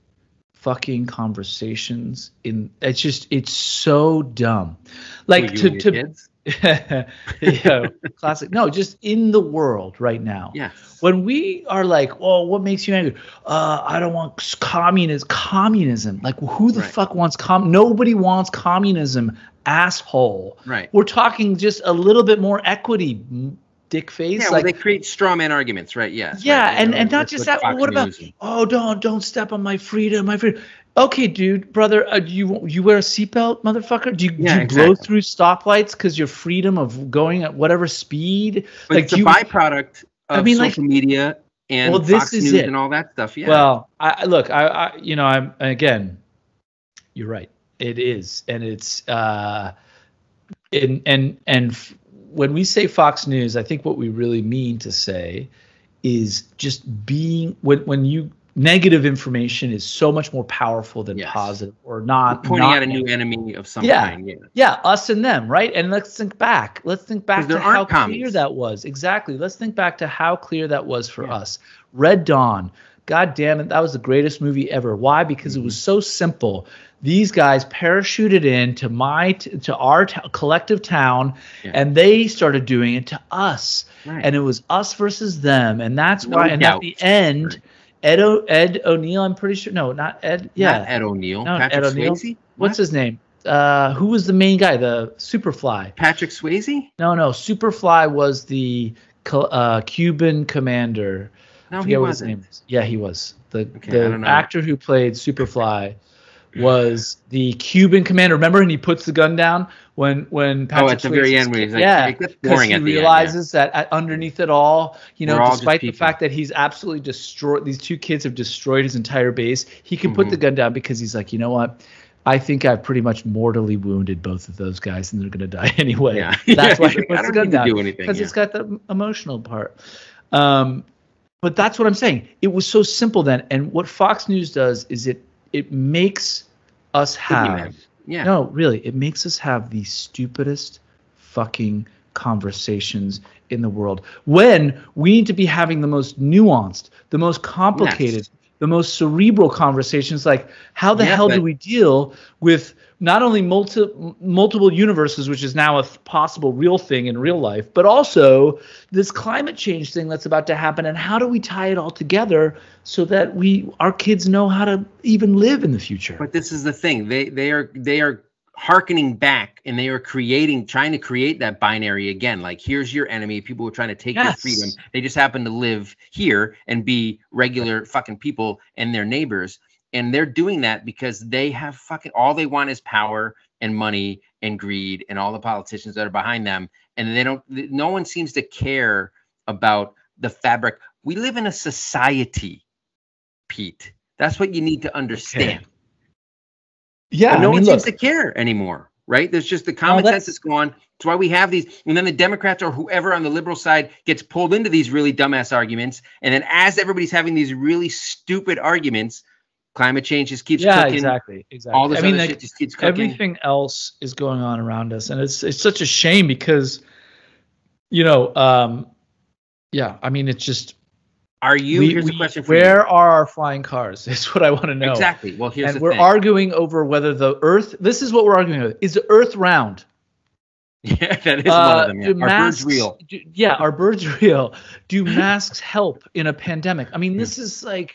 fucking conversations in. It's so dumb, like to kids? Yeah, classic. No, just in the world right now. Yeah. When we are like, "Oh, what makes you angry?" I don't want communism. Like, who the fuck wants Nobody wants communism, asshole. Right. We're talking just a little bit more equity, dick face. Yeah, like, well, they create straw man arguments, right? Yes. Yeah, right. And not just that. What about? Oh, don't step on my freedom, Okay, dude, brother, you wear a seatbelt, motherfucker? Do you blow through stoplights because your freedom of going at whatever speed? But it's a byproduct of social media and Fox News and all that stuff. Yeah. Well, I'm again, you're right. It is, and it's when we say Fox News, I think what we really mean to say is just being when you. Negative information is so much more powerful than positive or not. Pointing out a new enemy of some kind. Yeah, us and them, right? And let's think back. Let's think back to how clear that was. Exactly. Let's think back to how clear that was for us. Red Dawn. God damn it, that was the greatest movie ever. Why? Because it was so simple. These guys parachuted to our collective town, and they started doing it to us. Right. And it was us versus them. And that's why. And at the end. Ed O'Neill, I'm pretty sure. No, not Ed. Yeah, not Ed O'Neill. No, Patrick Swayze. What's his name? Who was the main guy? The Superfly. Patrick Swayze? No. Superfly was the Cuban commander. No, he wasn't. His name is. Yeah, he was. The actor who played Superfly was the Cuban commander. Remember, and he puts the gun down when Patrick at the very end, where he's like, because he realizes that underneath it all, despite the fact that he's absolutely destroyed, these two kids have destroyed his entire base, he can put the gun down because he's like, you know what? I think I've pretty much mortally wounded both of those guys, and they're going to die anyway. Yeah. That's why he puts the gun down, because it's got the emotional part. But that's what I'm saying. It was so simple then, and what Fox News does is it makes us have it makes us have the stupidest fucking conversations in the world when we need to be having the most nuanced, the most complicated, the most cerebral conversations, like how the hell do we deal with not only multiple universes, which is now a possible real thing in real life, but also this climate change thing that's about to happen, and how do we tie it all together so that our kids know how to even live in the future? But this is the thing. They are hearkening back, and they are trying to create that binary again. Like, here's your enemy. People who are trying to take your freedom. They just happen to live here and be regular fucking people and their neighbors. And they're doing that because they have all they want is power and money and greed and all the politicians that are behind them. And no one seems to care about the fabric. We live in a society, Pete. That's what you need to understand. Yeah, but no I mean, one seems look, to care anymore, right? There's just the common sense is gone. That's why we have these, and then the Democrats or whoever on the liberal side gets pulled into these really dumbass arguments, and then as everybody's having these really stupid arguments, climate change just keeps cooking. exactly. All this I mean, other like, shit just keeps cooking. everything else is going on around us, and it's such a shame because, yeah, I mean, it's just. Here's a question for you. Where are our flying cars? Is what I want to know. Exactly. Well, here's the thing. And we're arguing over whether the Earth. This is what we're arguing over. Is the Earth round? Yeah, that is one of them. Yeah. Are birds real? Are birds real? Do masks help in a pandemic? I mean, this is like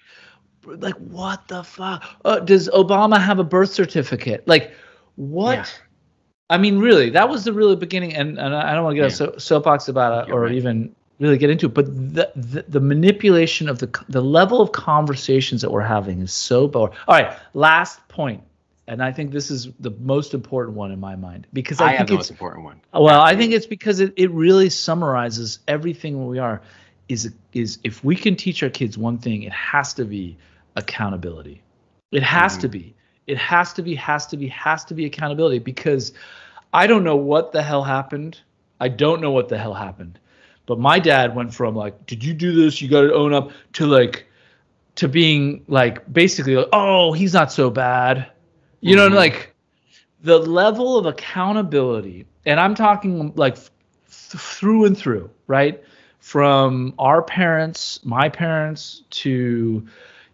what the fuck? Does Obama have a birth certificate? Like, what? Yeah. I mean, really, that was the really beginning. And I don't want to get a soapbox about it or even really get into it, but the manipulation of the level of conversations that we're having is so boring. All right, last point, and I think this is the most important one in my mind because I think the most important one. Well, I think it's because it really summarizes everything we are. Is if we can teach our kids one thing, it has to be accountability. It has to be. It has to be accountability because I don't know what the hell happened. But my dad went from like, did you do this? You got to own up to being like, basically, like, oh, he's not so bad. You know, like the level of accountability. And I'm talking like through and through, right? From our parents, my parents to,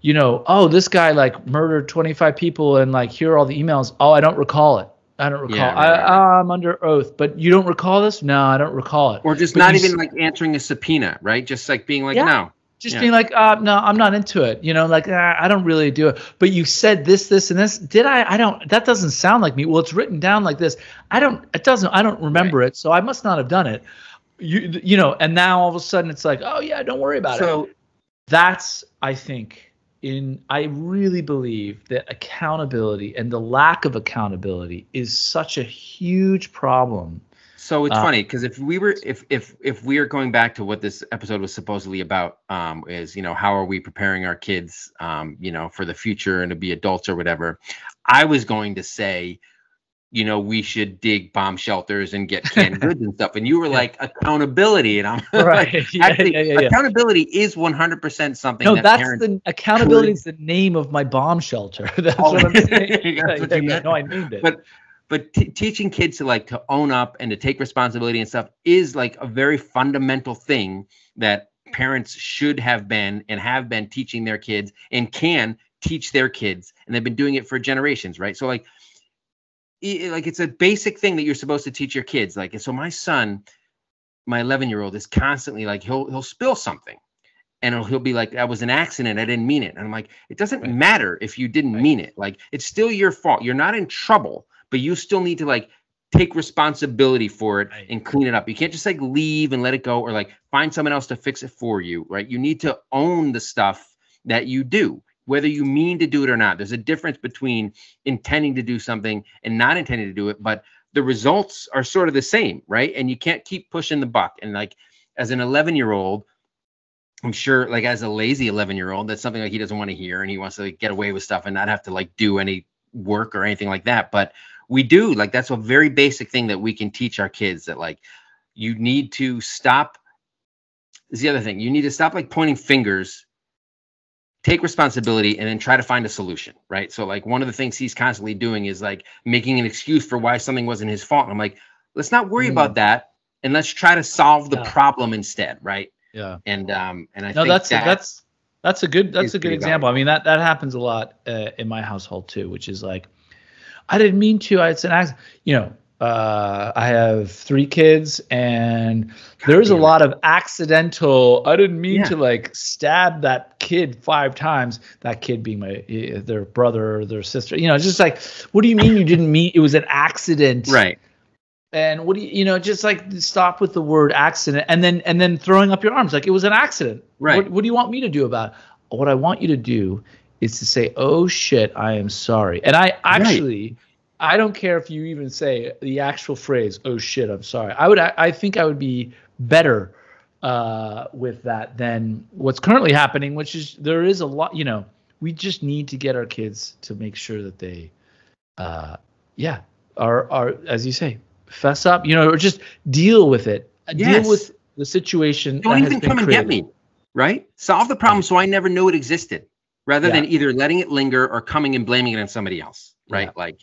oh, this guy like murdered 25 people and like, here are all the emails. Oh, I don't recall it. I don't recall. Yeah, I'm under oath, but you don't recall this? No, I don't recall it. Or just not even like answering a subpoena, right? Just like being like, no. Just being like, no, I'm not into it. Like, I don't really do it. But you said this, and this. Did I? I don't. That doesn't sound like me. Well, it's written down like this. I don't remember it, so I must not have done it. And now all of a sudden it's like, oh yeah, don't worry about it. So that's, I think. I really believe that accountability and the lack of accountability is such a huge problem. So it's funny because if we are going back to what this episode was supposedly about, is how are we preparing our kids, for the future and to be adults or whatever. I was going to say, we should dig bomb shelters and get canned goods and stuff. And you were like, accountability. And I'm right. Like, actually, accountability is 100% something. No, accountability is the name of my bomb shelter. That's what I'm saying. No, I named it. But teaching kids to own up and to take responsibility and stuff is like a very fundamental thing that parents should have been and have been teaching their kids and can teach their kids. And they've been doing it for generations, right? So it's a basic thing that you're supposed to teach your kids. Like, so my son, my 11-year-old is constantly like, he'll spill something and he'll be like, that was an accident. I didn't mean it. And I'm like, it doesn't matter if you didn't mean it. Like, it's still your fault. You're not in trouble, but you still need to take responsibility for it and clean it up. You can't just leave and let it go or find someone else to fix it for you. Right. You need to own the stuff that you do. Whether you mean to do it or not. There's a difference between intending to do something and not intending to do it, but the results are sort of the same, right? And you can't keep pushing the buck. And as an 11-year-old, I'm sure as a lazy 11-year-old, that's something he doesn't want to hear and he wants to get away with stuff and not have to do any work or anything like that. But we do, that's a very basic thing that we can teach our kids that you need to stop. Is the other thing. You need to stop pointing fingers, take responsibility, and then try to find a solution, right? So one of the things he's constantly doing is making an excuse for why something wasn't his fault. And I'm like, let's not worry about that, and let's try to solve the problem instead, right? Yeah. And I think that's a good example. I mean that happens a lot in my household too, which is I didn't mean to. It's an accident. I have 3 kids, and there's a lot of accidental. I didn't mean to stab that kid 5 times. That kid being their brother or their sister. Just what do you mean you didn't mean? It was an accident, right? And what do you just stop with the word accident, and then throwing up your arms it was an accident, right? What do you want me to do about it? What I want you to do is to say, "Oh shit, I am sorry," and I actually. Right. I don't care if you even say the actual phrase, "Oh shit, I'm sorry." I think I would be better with that than what's currently happening, which is there is a lot. We just need to get our kids to make sure that they yeah, are as you say, fess up, or just deal with it. Yes. Deal with the situation. Don't even come and get me, right? Solve the problem so I never knew it existed, rather than either letting it linger or coming and blaming it on somebody else, right? Like,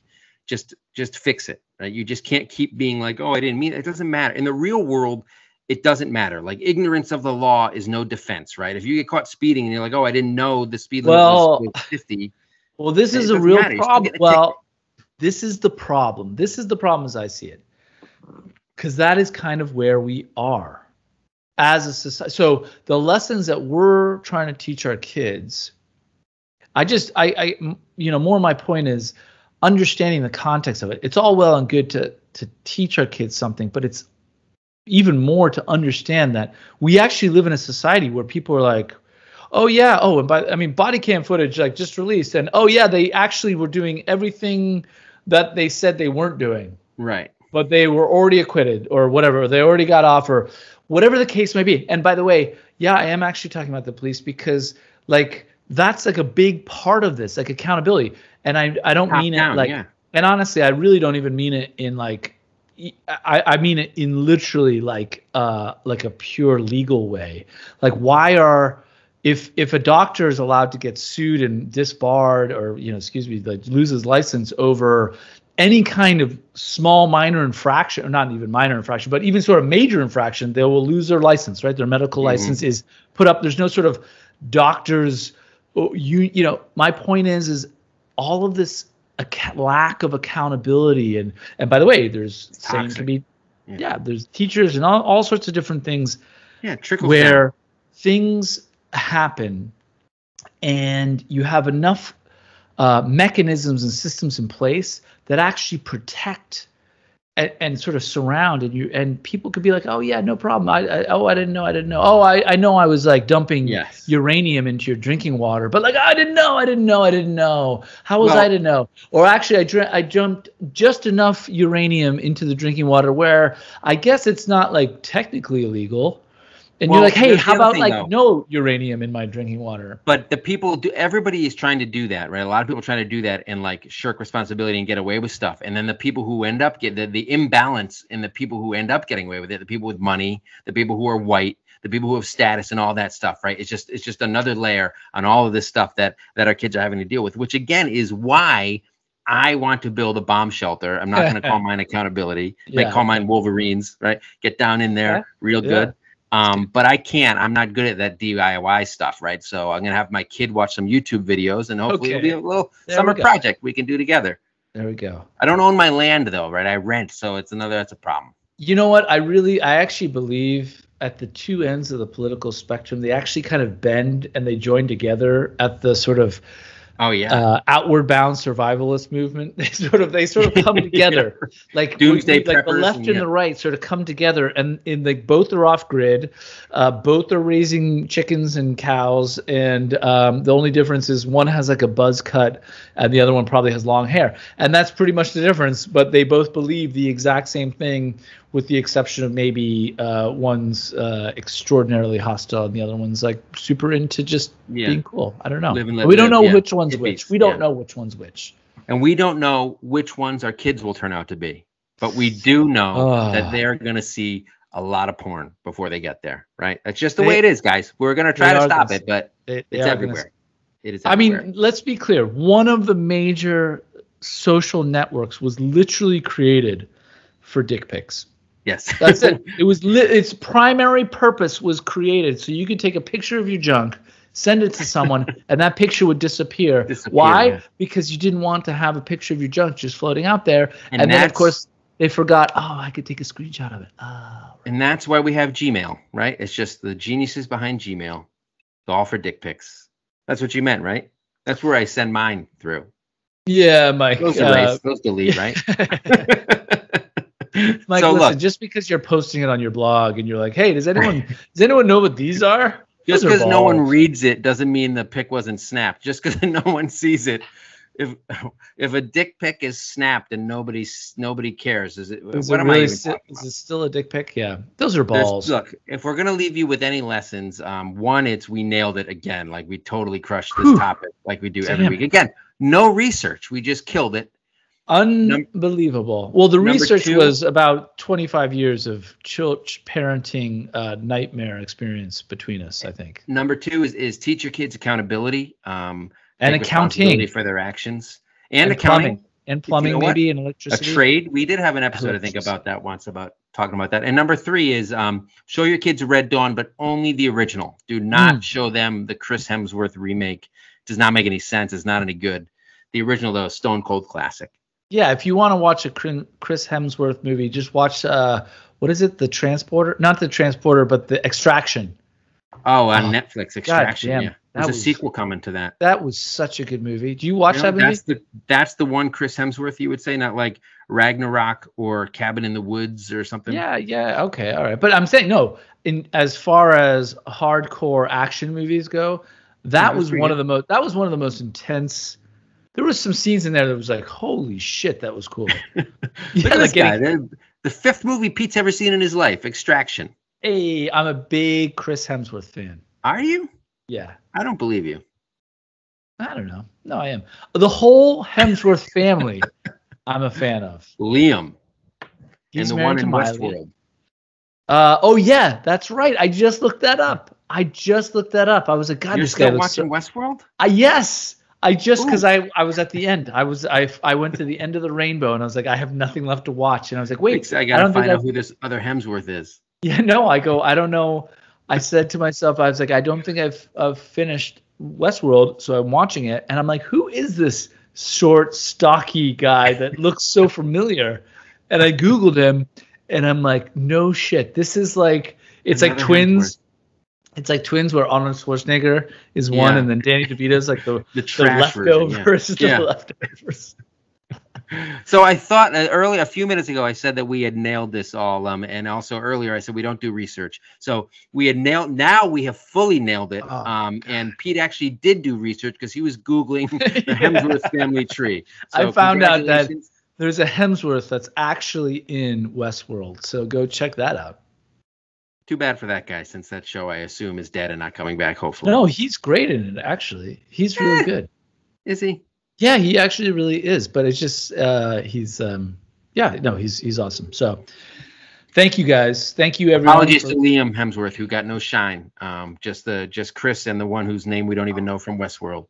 just fix it, right? You just can't keep being like, oh, I didn't mean it. It doesn't matter. In the real world, it doesn't matter. Like, ignorance of the law is no defense, right? If you get caught speeding and you're like, oh, I didn't know the speed limit was 50. Well, this is a real problem. Well, this is the problem. This is the problem as I see it. Because that is kind of where we are as a society. So the lessons that we're trying to teach our kids, more my point is understanding the context of it. It's all well and good to teach our kids something, but it's even more to understand that we actually live in a society where people are like, oh yeah, and body cam footage like just released, and oh yeah, they actually were doing everything that they said they weren't doing. Right. But they were already acquitted or whatever. They already got off or whatever the case may be. And by the way, yeah, I am actually talking about the police because like that's like a big part of this, like accountability. And I don't mean it like, and honestly, I really don't even mean it in like, I mean it in literally like a pure legal way. Like if a doctor is allowed to get sued and disbarred or, like lose his license over any kind of small minor infraction, or not even minor infraction, but even sort of major infraction, they will lose their license, right? Their medical license is put up. There's no sort of doctors, my point is all of this lack of accountability. And by the way, there's saying to be, there's teachers and all sorts of different things where things happen and you have enough mechanisms and systems in place that actually protect and sort of surround and people could be like, oh yeah, no problem. I didn't know. Oh, I know I was like dumping uranium into your drinking water, but like I didn't know. How was I to know? Or actually I jumped just enough uranium into the drinking water where I guess it's not like technically illegal. And you're like, hey, how about like no uranium in my drinking water? But the people everybody is trying to do that, right? A lot of people trying to do that and like shirk responsibility and get away with stuff. And then the people who end up the imbalance in the people who end up getting away with it, the people with money, the people who are white, the people who have status and all that stuff, right? It's just another layer on all of this stuff that our kids are having to deal with, which again is why I want to build a bomb shelter. I'm not going to call mine accountability. I call mine Wolverines, right? Get down in there real good. But I can't. I'm not good at that DIY stuff, right? So I'm gonna have my kid watch some YouTube videos, and hopefully it'll be a little summer project we can do together. There we go. I don't own my land though, right? I rent, so that's a problem. You know what? I actually believe at the two ends of the political spectrum, they actually kind of bend and they join together at the sort of outward bound survivalist movement. They sort of come together. Like doomsday like the left and the right sort of come together, and both are off grid, both are raising chickens and cows, and the only difference is one has like a buzz cut and the other one probably has long hair, and that's pretty much the difference. But they both believe the exact same thing, with the exception of maybe one's extraordinarily hostile and the other one's like super into just being cool. I don't know. We don't know which one's which. We don't know which one's which. And we don't know which ones our kids will turn out to be. But we do know that they're going to see a lot of porn before they get there, right? That's just the way it is, guys. We're going to try to stop it, but it's everywhere. It is everywhere. I mean, let's be clear. One of the major social networks was literally created for dick pics. Yes. That's it. It was its primary purpose was created so you could take a picture of your junk, send it to someone, and that picture would disappear. Why? Yeah. Because you didn't want to have a picture of your junk just floating out there. And then, of course, they forgot, I could take a screenshot of it. Oh, and that's why we have Gmail, right? It's just the geniuses behind Gmail. It's all for dick pics. That's what you meant, right? That's where I send mine through. Yeah, Mike. Those delete, right? Mike, so listen, just because you're posting it on your blog and you're like, hey, does anyone know what these are? Just because no one reads it doesn't mean the pic wasn't snapped. Just because no one sees it. If a dick pic is snapped and nobody cares, is it still a dick pic? Yeah. Those are balls. Look, if we're gonna leave you with any lessons, one, it's we nailed it again. Like we totally crushed this topic like we do every week. Again, no research. We just killed it. Unbelievable. Well, the Number research 2 was about 25 years of parenting nightmare experience between us, I think. Number 2 is teach your kids accountability, And take responsibility accounting. for their actions, and Plumbing. accounting. And plumbing, maybe, and A electricity. trade. We did have an episode, I think, about that once, about talking about that. And number 3 is show your kids Red Dawn, but only the original. Do not show them the Chris Hemsworth remake. Does not make any sense. It's not any good. The original, though, is stone cold classic. Yeah, if you want to watch a Chris Hemsworth movie, just watch what is it? The Transporter? Not the Transporter, but the Extraction. Oh, on Netflix, Extraction. Yeah, there's a was, sequel coming to that. That was such a good movie. Do you watch that movie? That's the one Chris Hemsworth, you would say, not like Ragnarok or Cabin in the Woods or something. Yeah. Okay, all right. But I'm saying no. As far as hardcore action movies go, that was one of the most. That was one of the most intense. There was some scenes in there that was like, holy shit, that was cool. Look at this guy. The 5th movie Pete's ever seen in his life, Extraction. Hey, I'm a big Chris Hemsworth fan. Are you? Yeah. I don't believe you. I don't know. No, I am. The whole Hemsworth family, I'm a fan of. Liam. He's and the one in Westworld. Oh, yeah, that's right. I just looked that up. I was like, God, You're this guy still watching Westworld? Yes. Because I was at the end. I went to the end of the rainbow and I was like, I have nothing left to watch. And I was like, wait, I gotta find out who this other Hemsworth is. Yeah, no, I don't know. I said to myself, I was like, I don't think I've finished Westworld, so I'm watching it, and I'm like, who is this short, stocky guy that looks so familiar? And I Googled him, and I'm like, no shit, this is like, it's like Twins. Hemsworth. It's like Twins, where Arnold Schwarzenegger is one, and then Danny DeVito's like the leftovers, the leftovers. So I thought a few minutes ago, I said that we had nailed this all. And also earlier, I said we don't do research. So we had now we have fully nailed it. And Pete actually did do research because he was Googling the Hemsworth family tree. So I found out that there's a Hemsworth that's actually in Westworld. So go check that out. Too bad for that guy, since that show, I assume, is dead and not coming back, hopefully. No, he's great in it, actually. He's really good. Is he? Yeah, he actually really is, but it's just he's awesome. So thank you guys. Thank you everyone. Apologies to Liam Hemsworth, who got no shine. Just Chris and the one whose name we don't even know from Westworld.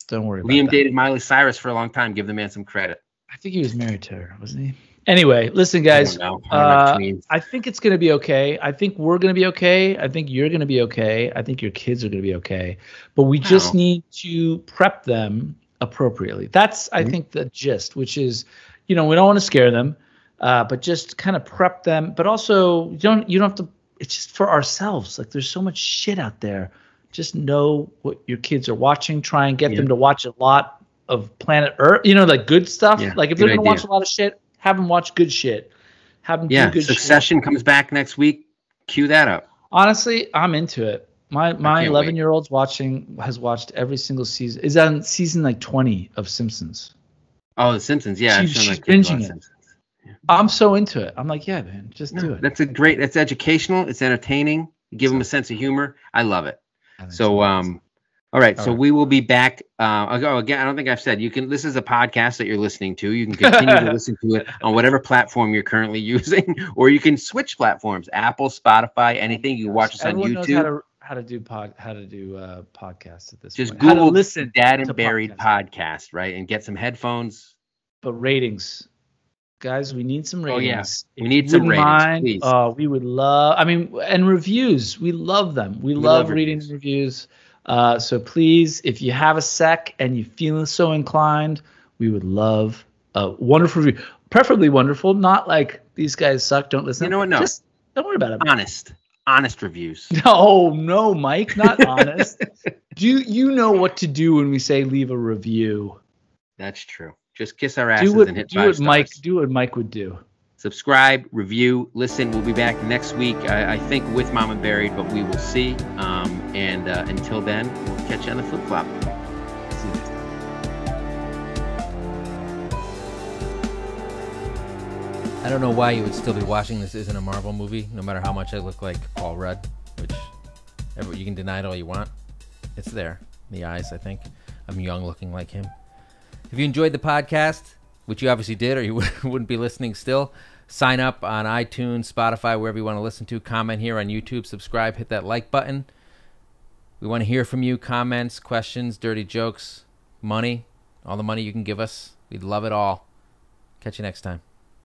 Don't worry about Liam that. dated Miley Cyrus for a long time. Give the man some credit. I think he was married to her, wasn't he? Anyway, listen, guys. I think it's going to be okay. I think we're going to be okay. I think you're going to be okay. I think your kids are going to be okay. But we just need to prep them appropriately. That's, I think, the gist, which is, we don't want to scare them, but just kind of prep them. But also, you don't have to. It's just for ourselves. Like, there's so much shit out there. Just know what your kids are watching. Try and get them to watch a lot of Planet Earth. Like good stuff. Yeah, like if they're going to watch a lot of shit, have them watch good shit. Have them do good Succession shit. comes back next week. Cue that up. Honestly, I'm into it. My 11-year-old's has watched every single season. Is on season like 20 of Simpsons. Oh, The Simpsons. Yeah, she's binging it. Yeah. I'm so into it. I'm like, yeah, man, just do it. It's educational. It's entertaining. You give them a sense of humor. I love it. All right, so we will be back. Again, I don't think I've said this is a podcast that you're listening to. You can continue to listen to it on whatever platform you're currently using, or you can switch platforms: Apple, Spotify, anything. You can watch us on YouTube. Knows how to do podcasts at this Just point. Google "Listen Dad and Buried" podcast, right, and get some headphones. But ratings, guys, we need some ratings. Oh yeah, we need some ratings, please. We would love. And reviews. We love them. We love reading reviews. So please, if you have a sec and you feel so inclined, we would love a wonderful review. Preferably wonderful, not like these guys suck, don't listen. You know what? No. Just don't worry about it. Honest reviews. No, Mike, not honest. You know what to do when we say leave a review. That's true. Just kiss our asses and hit 5 stars. Do what Mike would do. Subscribe, review, listen. We'll be back next week, I think, with Mama Buried, but we will see. And until then, we'll catch you on the flip-flop. I don't know why you would still be watching This Isn't a Marvel Movie, no matter how much I look like Paul Rudd, which you can deny it all you want. It's there. In the eyes, I think. I'm young looking like him. If you enjoyed the podcast, which you obviously did, or you wouldn't be listening still. Sign up on iTunes, Spotify, wherever you want to listen to. Comment here on YouTube. Subscribe. Hit that like button. We want to hear from you. Comments, questions, dirty jokes, money. All the money you can give us. We'd love it all. Catch you next time.